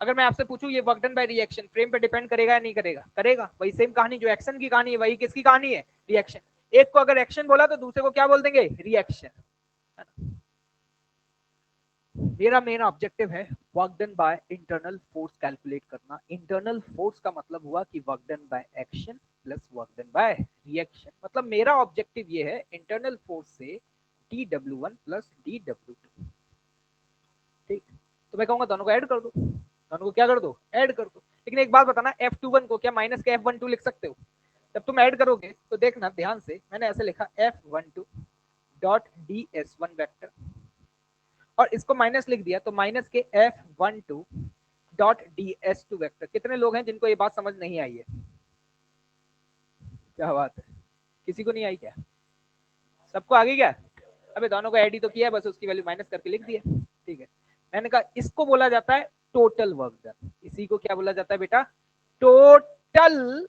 अगर मैं आपसे पूछूं ये work done by reaction frame पे डिपेंड करेगा या नहीं करेगा? करेगा। वही सेम कहानी जो एक्शन की कहानी है, वही किसकी कहानी है, रिएक्शन। एक को अगर एक्शन बोला तो दूसरे को क्या बोल देंगे, रिएक्शन। मेरा मेन ऑब्जेक्टिव है work done by internal force calculate करना। इंटरनल फोर्स का मतलब हुआ कि work done by action plus work done by reaction. मतलब मेरा ऑब्जेक्टिव ये है इंटरनल फोर्स से DW1 प्लस DW2। ठीक, तो मैं कहूंगा दोनों को ऐड कर दो, दोनों को क्या कर दो, ऐड कर दो। लेकिन एक बात बताना, F21 को क्या माइनस के F12 लिख सकते हो? जब तुम ऐड करोगे तो देखना ध्यान से, मैंने ऐसे लिखा F12 डॉट ds1 वेक्टर, और इसको माइनस लिख दिया तो माइनस के F12 डॉट ds2 वेक्टर। कितने लोग हैं जिनको ये बात समझ नहीं आई है? क्या बात है, किसी को नहीं आई क्या? सबको आ गई क्या? अबे दोनों को ऐड ही तो किया, बस उसकी वैल्यू माइनस करके लिख दिया। ठीक है, मैंने कहा इसको बोला जाता है टोटल वर्क डन। इसी को क्या बोला जाता है बेटा, total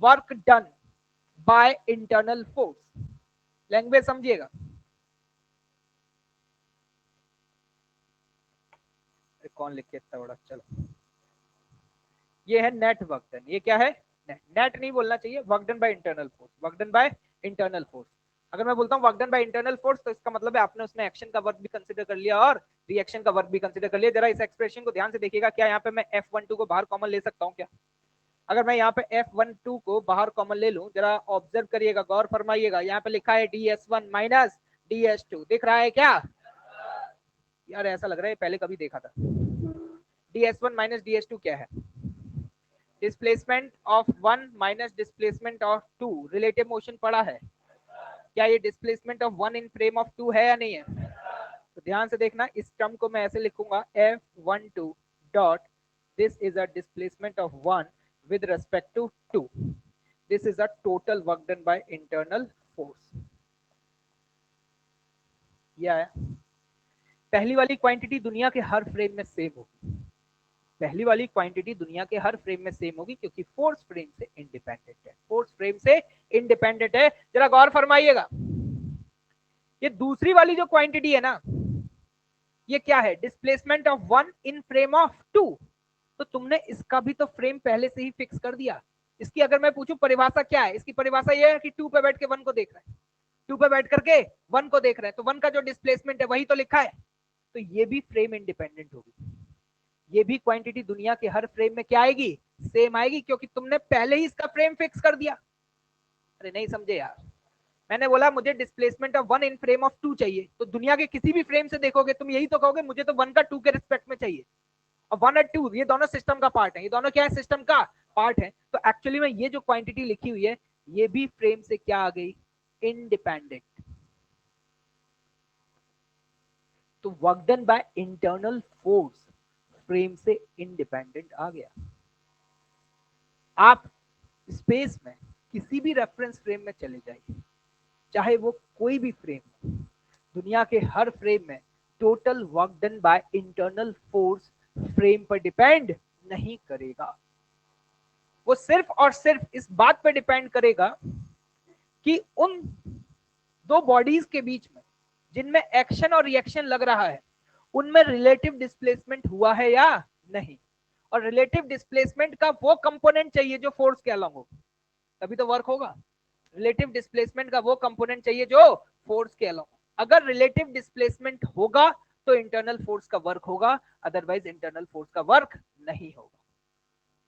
work done by internal force. Language समझिएगा, कौन लिख के इतना बड़ा, चलो ये है नेट वर्क डन। ये क्या है, नेट, नेट नहीं बोलना चाहिए, work done by internal force, work done by internal force. अगर मैं बोलता हूँ work done by internal force तो इसका मतलब है आपने उसमें एक्शन का वर्क भी कंसीडर कर लिया और रिएक्शन का वर्क भी कंसीडर कर लिया। जरा इस एक्सप्रेशन को ध्यान से देखिएगा, क्या यहाँ पे मैं F12 को बाहर कॉमन ले सकता हूँ क्या? अगर मैं यहाँ पे F12 को बाहर कॉमन ले लूं, जरा ऑब्जर्व करिएगा, गौर फरमाइएगा, यहाँ पे लिखा है DS1 माइनस DS2, दिख रहा है क्या? यार ऐसा लग रहा है पहले कभी देखा था। DS1 माइनस DS2 क्या है? Displacement of one minus displacement of two, relative motion पड़ा है क्या? ये displacement of one in frame of two है या नहीं है? तो ध्यान से देखना, इस टर्म को मैं ऐसे लिखूंगा F12 dot this is a displacement of one with respect to 2. This is a total work done by internal force. यह है पहली वाली क्वांटिटी दुनिया के हर फ्रेम में सेम होगी, पहली वाली क्वांटिटी दुनिया के हर फ्रेम में सेम होगी क्योंकि फोर्स फ्रेम से इंडिपेंडेंट है, फोर्स फ्रेम से इंडिपेंडेंट है। जरा गौर फरमाइएगा, ये दूसरी वाली जो क्वांटिटी है ना, ये क्या है? Displacement of one in frame of two. तो तुमने इसका भी तो फ्रेम पहले से ही फिक्स कर दिया। इसकी अगर मैं पूछूं परिभाषा क्या है, इसकी परिभाषा ये है कि टू पे बैठ के वन को देख रहे हैं, टू पे बैठ करके वन को देख रहे हैं, तो वन का जो डिस्प्लेसमेंट है वही तो लिखा है, तो ये भी फ्रेम इंडिपेंडेंट होगी, ये भी क्वांटिटी दुनिया के हर फ्रेम में क्या आएगी? सेम आएगी, क्योंकि तुमने पहले ही इसका फ्रेम फिक्स कर दिया। अरे नहीं समझे यार, मैंने बोला मुझे displacement of one in frame of two चाहिए, तो दुनिया के किसी भी फ्रेम से देखोगे तुम यही तो कहोगे मुझे तो वन का टू के रिस्पेक्ट में चाहिए, और वन और टू ये दोनों सिस्टम का पार्ट है, ये दोनों क्या है? सिस्टम का पार्ट है। तो एक्चुअली में ये जो क्वांटिटी लिखी हुई है ये भी फ्रेम से क्या आ गई? इंडिपेंडेंट। तो work done by internal force frame से इंडिपेंडेंट आ गया। आप स्पेस में किसी भी रेफरेंस फ्रेम में चले जाइए, चाहे वो कोई भी फ्रेम, दुनिया के हर फ्रेम में total work done by internal force frame पर डिपेंड नहीं करेगा। वो सिर्फ और सिर्फ इस बात पर डिपेंड करेगा कि उन दो बॉडीज के बीच में जिनमें एक्शन और रिएक्शन लग रहा है उनमें रिलेटिव डिस्प्लेसमेंट हुआ है या नहीं। और रिलेटिव डिस्प्लेसमेंट का वो कंपोनेंट चाहिए जो फोर्स के अलॉन्ग हो, तभी तो वर्क होगा। रिलेटिव डिस्प्लेसमेंट का वो कंपोनेंट चाहिए जो फोर्स के अलॉन्ग। अगर रिलेटिव डिस्प्लेसमेंट होगा तो इंटरनल फोर्स का वर्क होगा, अदरवाइज इंटरनल फोर्स का वर्क नहीं होगा।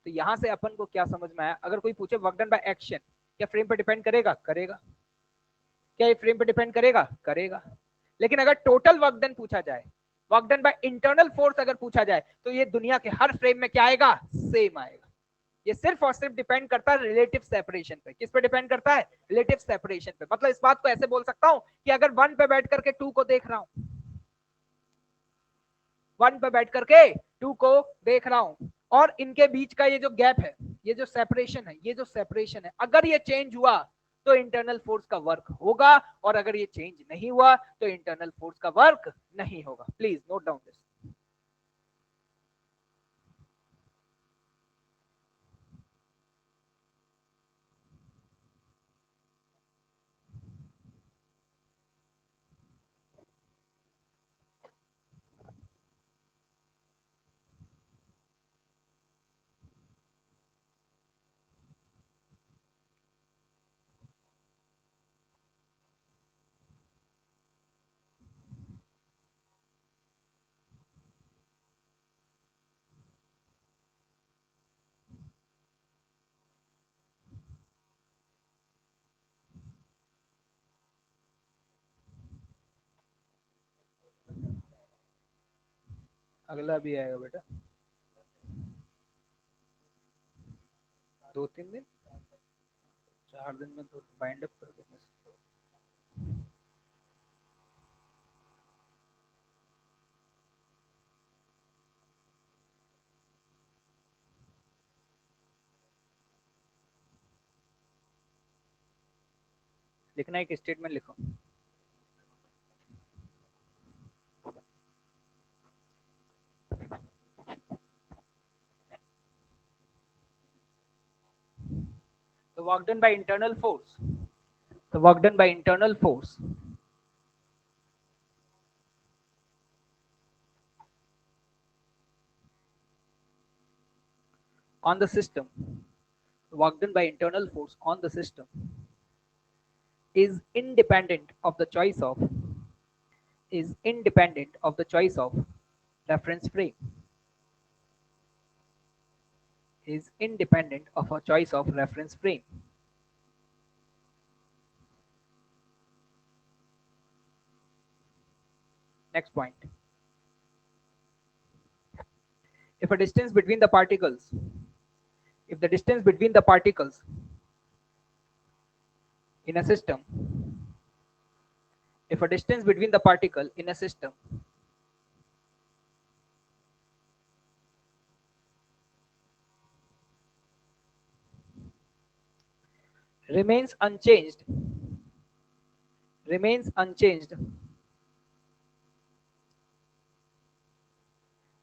तो यहां से अपन को क्या समझ में आया? अगर कोई पूछे वर्क डन बाय एक्शन क्या फ्रेम पर डिपेंड करेगा? करेगा। क्या ये फ्रेम पर डिपेंड करेगा? करेगा। लेकिन अगर टोटल वर्क डन पूछा जाए, work done by internal force अगर पूछा जाए, तो ये दुनिया के हर फ्रेम में क्या आएगा? सेम आएगा। ये सिर्फ और सिर्फ डिपेंड करता है रिलेटिव सेपरेशन पे। किस पे डिपेंड करता है? रिलेटिव सेपरेशन पे। मतलब इस बात को ऐसे बोल सकता हूं कि अगर वन पे बैठ करके टू को देख रहा हूं, वन पे बैठ करके टू को देख रहा हूं, और इनके बीच का ये जो गैप है, ये जो सेपरेशन है, ये जो सेपरेशन है, अगर ये चेंज हुआ तो इंटरनल फोर्स का वर्क होगा, और अगर ये चेंज नहीं हुआ तो इंटरनल फोर्स का वर्क नहीं होगा। Please note down this. अगला भी आएगा बेटा, 2-3 दिन, 4 दिन में तो बाइंड अप कर देंगे। लिखना एक स्टेटमेंट लिखो। तो work done by internal force, the work done by internal force on the system, the work done by internal force on the system is independent of the choice of reference frame, is independent of a choice of reference frame. Next point. If the distance between the particles in a system, if a distance between the particle in a system remains unchanged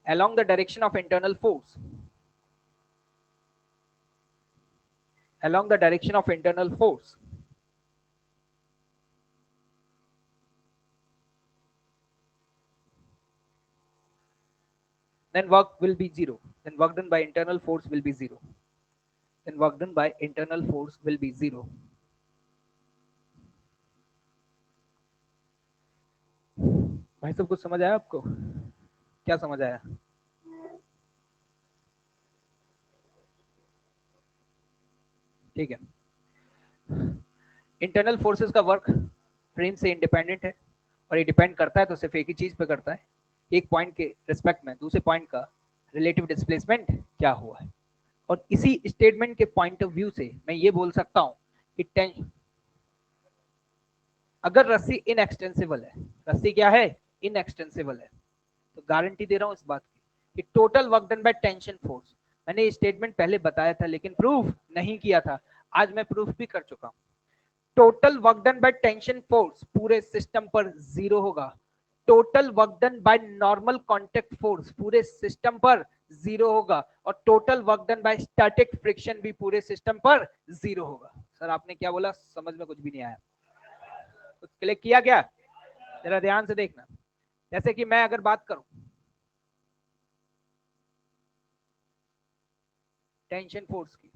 along the direction of internal force, then work will be zero. Then work done by internal force will be zero. भाई सब कुछ समझ आया आपको? क्या समझ आया? ठीक है. इंटरनल फोर्सेस का वर्क फ्रेम से इंडिपेंडेंट है और ये डिपेंड करता है तो सिर्फ एक ही चीज पे करता है, एक पॉइंट के रिस्पेक्ट में दूसरे पॉइंट का रिलेटिव डिस्प्लेसमेंट क्या हुआ है. और इसी स्टेटमेंट के पॉइंट ऑफ व्यू से मैं ये बोल सकता हूं कि अगर रस्सी इनएक्सटेंसिबल है, रस्सी क्या है? इनएक्सटेंसिबल है, तो गारंटी दे रहा हूं इस बात की कि total work done by tension force, मैंने ये स्टेटमेंट पहले बताया था लेकिन प्रूफ नहीं किया था, आज मैं प्रूफ भी कर चुका हूं. Total work done by tension force पूरे सिस्टम पर जीरो होगा. Total work done by normal contact force पूरे सिस्टम पर जीरो होगा और total work done bye static friction भी पूरे सिस्टम पर जीरो होगा. सर आपने क्या बोला? समझ में कुछ भी नहीं आया. कुछ क्लिक किया क्या? जरा ध्यान से देखना. जैसे कि मैं अगर बात करूं टेंशन फोर्स की,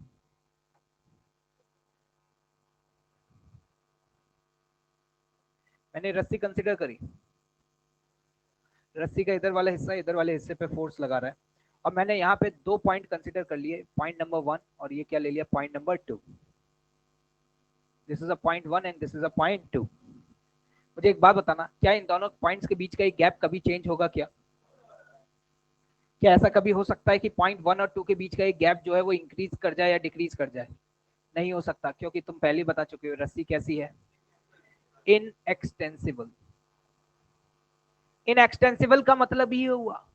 मैंने रस्सी कंसीडर करी, रस्सी का इधर वाला हिस्सा इधर वाले हिस्से पे फोर्स लगा रहा है और मैंने यहाँ पे दो पॉइंट कंसीडर कर लिए, पॉइंट नंबर 1 और ये क्या ले लिया, point number 2. This is a point 1 and this is a point 2. मुझे एक बात बताना, क्या इन दोनों पॉइंट्स के बीच का एक गैप कभी चेंज होगा क्या? क्या ऐसा कभी हो सकता है कि पॉइंट 1 और 2 के बीच का एक गैप जो है वो इंक्रीज कर जाए या डिक्रीज कर जाए? नहीं हो सकता, क्योंकि तुम पहले ही बता चुके हो रस्सी कैसी है? इनएक्सटेंसिबल. इनएक्सटेंसिबल का मतलब ये हुआ,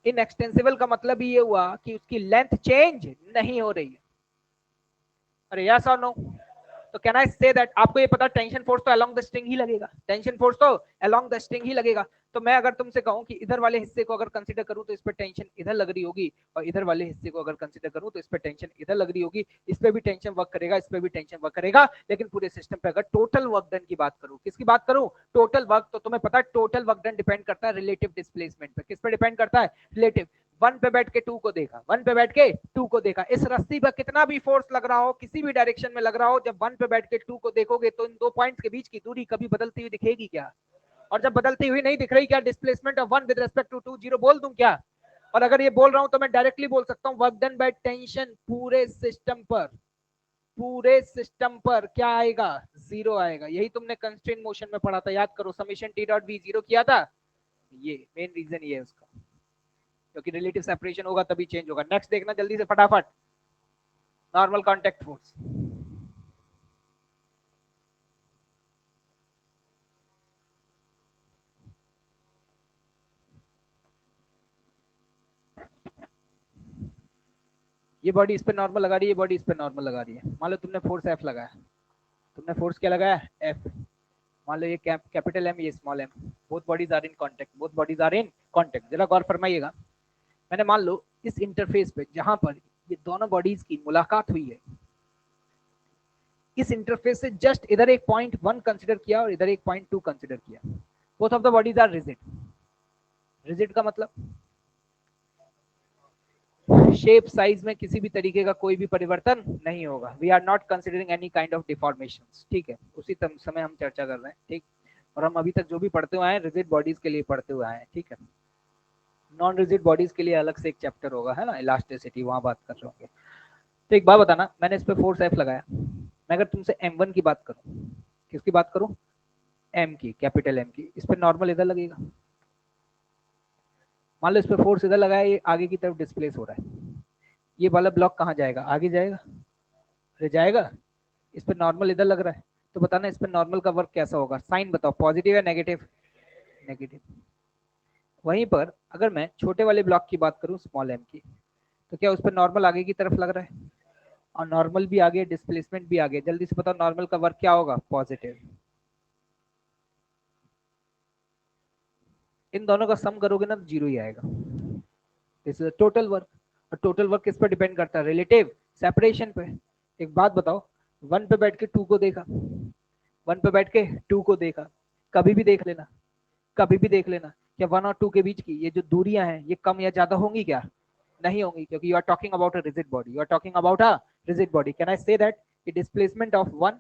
इनएक्सटेंसिबल का मतलब ये हुआ कि उसकी लेंथ चेंज नहीं हो रही है. अरे यस और नो? तो कैन आई से दैट आपको ये पता टेंशन फोर्स तो अलोंग द स्ट्रिंग ही लगेगा, टेंशन फोर्स तो अलोंग द स्ट्रिंग ही लगेगा. तो मैं अगर तुमसे कहूं कि इधर वाले हिस्से को अगर कंसीडर करूं तो इस पे टेंशन इधर लग रही होगी और इधर वाले हिस्से को अगर कंसीडर करूं तो इस पे टेंशन इधर लग रही होगी, इस पे भी टेंशन वर्क करेगा, इस पे भी टेंशन वर्क करेगा, लेकिन पूरे सिस्टम पे अगर टोटल वर्क डन की बात करूं, किसकी बात करूं? Total work. तो तुम्हें पता है टोटल वर्क डन डिपेंड करता है रिलेटिव डिस्प्लेसमेंट पे. किस पे डिपेंड करता है? रिलेटिव. 1 पे बैठ के 2 को देखा, 1 पे बैठ के 2 को देखा, इस रस्सी पर कितना भी फोर्स लग रहा हो, किसी भी डायरेक्शन में लग रहा हो, जब 1 पे बैठ के 2 को देखोगे तो इन दो पॉइंट्स के बीच की दूरी कभी बदलती हुई दिखेगी क्या? और जब बदलती हुई नहीं दिख रही, क्या displacement of 1 with respect to 2 zero बोल दूं क्या? और अगर ये बोल रहा हूं तो मैं डायरेक्टली बोल सकता हूं वर्क डन बाय टेंशन पूरे सिस्टम पर क्या आएगा? जीरो आएगा. यही तुमने कंस्ट्रेंट मोशन में पढ़ा था, याद करो, summation T dot we zero किया था. ये मेन रीजन ये है उसका, क्योंकि रिलेटिव सेपरेशन होगा तभी चेंज होगा. नेक्स्ट देखना जल्दी से फटाफट, नॉर्मल कांटेक्ट फोर्स. ये बॉडी इस पे नॉर्मल लगा रही है, ये बॉडी इस पे नॉर्मल लगा रही है. मान लो तुमने फोर्स एफ लगाया, तुमने फोर्स क्या लगाया? एफ. मान लो ये कैपिटल एम, ये small m, both bodies are in contact. जरा गौर फरमाइएगा, मैंने मान लो इस इंटरफेस पे जहां पर ये दोनों बॉडीज की मुलाकात हुई है, इस इंटरफेस से जस्ट इधर एक पॉइंट 1 कंसिडर किया और इधर एक पॉइंट 2 कंसिडर किया, both of the bodies are rigid. Rigid का मतलब शेप साइज में किसी भी तरीके का कोई भी परिवर्तन नहीं होगा। We are not considering any kind of deformations, ठीक है, उसी समय हम चर्चा कर रहे हैं, ठीक। और हम अभी तक जो भी पढ़ते हुए आए रिजिड बॉडीज के लिए पढ़ते हुए आए, ठीक है। नॉन रिजिड बॉडीज के लिए अलग से एक चैप्टर होगा, है ना, इलास्टिसिटी, वहां बात कर रहे होंगे। तो एक बात बताना, मैंने इस पे फोर्स F लगाया, मैं अगर तुमसे M1 की बात करूं, किसकी बात करूं, M की, कैपिटल M की, इस पे नॉर्मल इधर लगेगा। मान लो इस पे फोर्स इधर लगाया, ये आगे की तरफ डिस्प्लेस हो रहा है, ये वाला ब्लॉक कहाँ जाएगा, आगे जाएगा, अरे जाएगा। इस पे नॉर्मल इधर लग रहा है, तो बताना इस पे नॉर्मल का वर्क कैसा होगा, साइन बताओ, पॉजिटिव या नेगेटिव, नेगेटिव। वहीं पर अगर मैं छोटे वाले ब्लॉक की बात करूं, स्मॉल m की, तो क्या उस पर नॉर्मल आगे की तरफ लग रहा है, और नॉर्मल भी आगे, डिस्प्लेसमेंट भी आगे, जल्दी से बताओ नॉर्मल का वर्क क्या होगा, पॉजिटिव। इन दोनों का सम करोगे ना तो जीरो ही आएगा। दिस इज टोटल वर्क, और टोटल वर्क किस पर डिपेंड करता है, रिलेटिव सेपरेशन पे। एक बात बताओ, 1 पे बैठ के 2 को देखा, 1 पे बैठ के 2 को देखा, कभी भी देख लेना, कभी भी देख लेना, क्या 1 और 2 के बीच की ये जो दूरियां हैं ये कम या ज्यादा होंगी, क्या नहीं होंगी, क्योंकि you are talking about a rigid body, you are talking about a rigid body. Can I say that the displacement of 1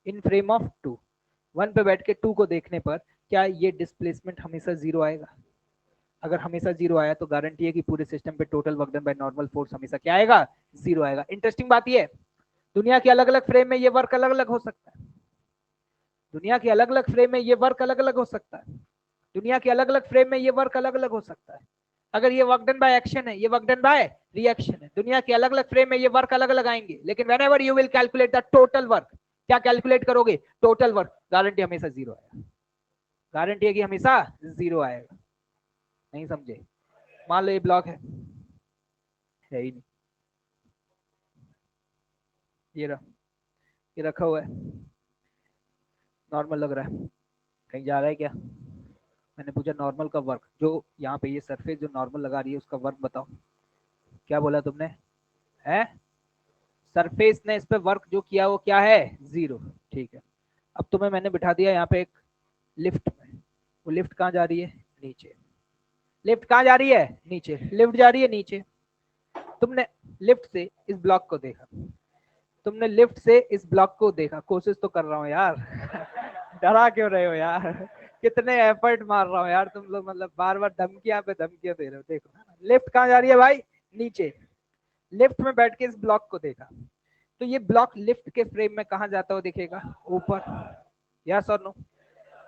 in frame of 2, 1 पे बैठ के 2 को देखने पर क्या ये डिस्प्लेसमेंट हमेशा जीरो आएगा, अगर हमेशा जीरो आया तो गारंटी है कि पूरे सिस्टम पे total work done by normal force हमेशा क्या आएगा, जीरो आएगा। इंटरेस्टिंग बात ये है, दुनिया के अलग अलग फ्रेम में ये वर्क अलग अलग हो सकता है, दुनिया के अलग अलग फ्रेम में ये वर्क अलग अलग हो सकता है, दुनिया के अलग अलग फ्रेम में ये वर्क अलग अलग हो सकता है। अगर ये वर्क डन बाय एक्शन है, ये वर्क डन बाय रिएक्शन है, दुनिया के अलग अलग फ्रेम में ये वर्क अलग अलग आएंगे, लेकिन whenever you will calculate the total work, क्या कैलकुलेट करोगे, टोटल वर्क, गारंटी हमेशा जीरो आएगा, गारंटी है कि हमेशा जीरो आएगा। नहीं समझे, मान लो ये ब्लॉक है ही नहीं, ये रखा हुआ है, नॉर्मल लग रहा है, कहीं जा रहा है क्या, मैंने पूछा नॉर्मल का वर्क, जो यहाँ पे ये सरफेस जो नॉर्मल लगा रही है उसका वर्क बताओ, क्या बोला तुमने, है सरफेस ने इस पे वर्क जो किया वो क्या है, जीरो, ठीक है। अब तुम्हें मैंने बिठा दिया यहाँ पे एक लिफ्ट में, वो लिफ्ट कहाँ जा रही है, नीचे, लिफ्ट कहाँ जा रही है, नीचे, लिफ्ट जा रही है नीचे। तुमने लिफ्ट से इस ब्लॉक को देखा, तुमने लिफ्ट से इस ब्लॉक को देखा, कोशिश तो कर रहा हूँ यार डरा क्यों रहे हो यार, कितने एफर्ट मार रहा हूँ यार, तुम लोग मतलब बार बार धमकियां पे धमकियां दे रहे हो। देखो लिफ्ट कहाँ जा रही है भाई, नीचे, लिफ्ट में बैठ के इस ब्लॉक को देखा, तो ये ब्लॉक लिफ्ट के फ्रेम में कहाँ जाता हुआ दिखेगा, ऊपर, यस और नो।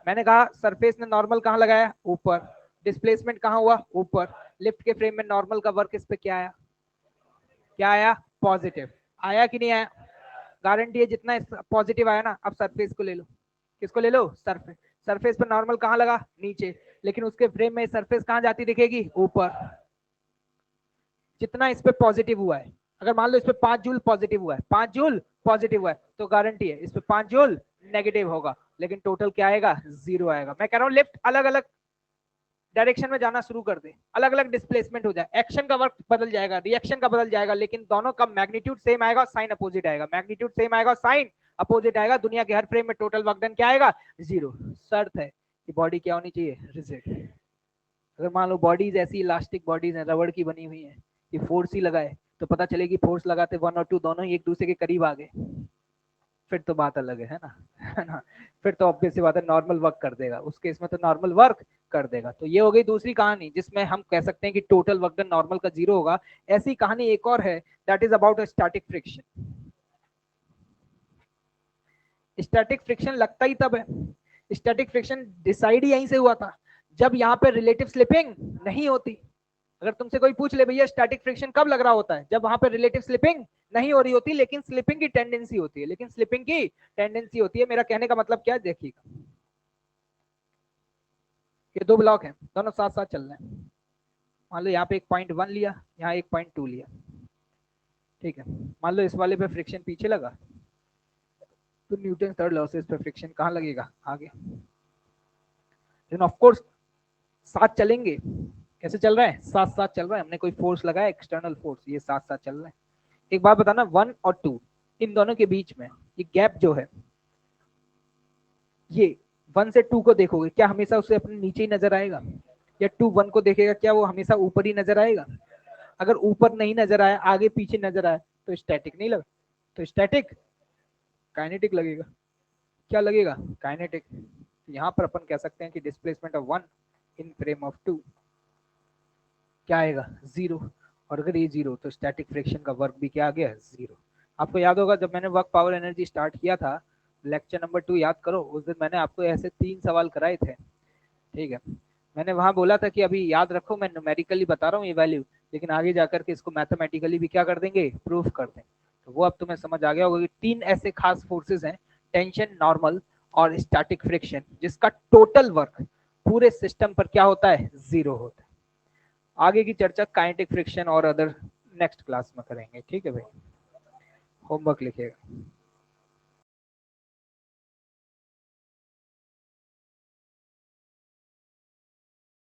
मैंने कहा सरफेस ने नॉर्मल कहाँ लगाया, ऊपर, डिस्प्लेसमेंट कहाँ हुआ, ऊपर, लिफ्ट के फ्रेम में नॉर्मल का वर्क इस पे क्या आया, क्या आया, पॉजिटिव आया कि नहीं आया, गारंटी है जितना पॉजिटिव आया ना, अब सरफेस को ले लो, किसको ले लो, सरफेस, सरफेस पर नॉर्मल कहाँ लगा, नीचे, लेकिन उसके फ्रेम में सरफेस कहाँ जाती दिखेगी, ऊपर। जितना इस पे पॉजिटिव हुआ है, अगर मान लो इस पे 5 जूल पॉजिटिव हुआ है, 5 जूल पॉजिटिव हुआ है, तो गारंटी है इस पे 5 जूल नेगेटिव होगा, लेकिन टोटल क्या आएगा, जीरो आएगा। मैं कह रहा हूँ लिफ्ट अलग अलग डायरेक्शन में जाना शुरू कर दे, अलग अलग डिस्प्लेसमेंट हो जाए, एक्शन का वर्क बदल जाएगा, रिएक्शन का बदल जाएगा, लेकिन दोनों का मैग्नीट्यूड सेम आएगा, साइन अपोजिट आएगा, मैग्नीट्यूड सेम आएगा, साइन अपोजिट आएगा, दुनिया के हर फ्रेम में टोटल वर्क डन क्या आएगा, जीरो। शर्त है कि बॉडी क्या होनी चाहिए, रिजिड। अगर मान लो बॉडीज ऐसी इलास्टिक बॉडीज हैं, रबड़ की बनी हुई है, कि फोर्स ही लगाए तो पता चलेगी फोर्स लगाते 1 और 2 दोनों ही एक दूसरे के करीब आ गए, फिर तो बात अलग है ना, है ना, फिर तो ऑब्वियस सी बात है नॉर्मल वर्क कर देगा, उस केस में तो नॉर्मल वर्क कर देगा। तो ये हो गई दूसरी कहानी जिसमें हम कह सकते हैं कि टोटल वर्क डन नॉर्मल का जीरो होगा। ऐसी कहानी एक और है, that is about a static friction. Static friction लगता ही तब है, स्टैटिक फ्रिक्शन डिसाइड ही यहीं से हुआ था जब यहाँ पे रिलेटिव स्लिपिंग नहीं होती। अगर तुमसे कोई पूछ ले भैया स्टैटिक फ्रिक्शन कब लग रहा होता है, जब वहां पे रिलेटिव स्लिपिंग नहीं हो रही होती, लेकिन स्लिपिंग की टेंडेंसी होती है, लेकिन स्लिपिंग की टेंडेंसी होती है। मेरा कहने का मतलब क्या है, देखिएगा ये दो ब्लॉक हैं, दोनों साथ साथ चल रहे हैं। मान लो यहाँ पे एक 0.1 लिया, यहाँ एक 0.2 लिया, ठीक है। मान लो इस वाले पे फ्रिक्शन पीछे लगा, तो न्यूटन थर्ड लॉ से इस पे फ्रिक्शन कहाँ लगेगा, आगे। लेकिन ऑफ कोर्स साथ चलेंगे, कैसे चल रहा है, साथ साथ चल रहा है, हमने कोई फोर्स लगाया एक्सटर्नल फोर्स, ये साथ साथ चल रहा है। एक बात बताना, 1 और 2 इन दोनों के बीच में ये गैप जो है, ये 1 से 2 को देखोगे क्या हमेशा उसे अपने नीचे ही नजर आएगा, या 2 1 को देखेगा क्या वो हमेशा ऊपर ही नजर आएगा? अगर ऊपर नहीं नजर आया, आगे पीछे नजर आया, तो स्टैटिक नहीं लगा, तो स्टैटिक काइनेटिक लगेगा। क्या लगेगा? काइनेटिक। यहां पर अपन कह सकते हैं कि displacement of 1 in frame of 2 क्या आएगा? 0। और अगर ये 0 तो स्टैटिक फ्रिक्शन का वर्क भी क्या आ गया? 0। आपको याद होगा जब मैंने वर्क पावर एनर्जी स्टार्ट किया था, लेक्चर नंबर 2 याद करो, उस दिन मैंने आपको ऐसे 3 सवाल कराए थे, ठीक है। मैंने वहां बोला था कि अभी याद रखो मैं न्यूमेरिकली बता रहा हूँ ये वैल्यू, लेकिन आगे जाकर के इसको मैथमेटिकली भी क्या कर देंगे? प्रूफ कर देंगे। तो वो अब तुम्हें समझ आ गया होगा कि 3 ऐसे खास फोर्सेस हैं, टेंशन, नॉर्मल और स्टैटिक फ्रिक्शन, जिसका टोटल वर्क पूरे सिस्टम पर क्या होता है? 0 होता है। आगे की चर्चा काइनेटिक फ्रिक्शन और अदर नेक्स्ट क्लास में करेंगे, ठीक है भाई। होमवर्क लिखिएगा।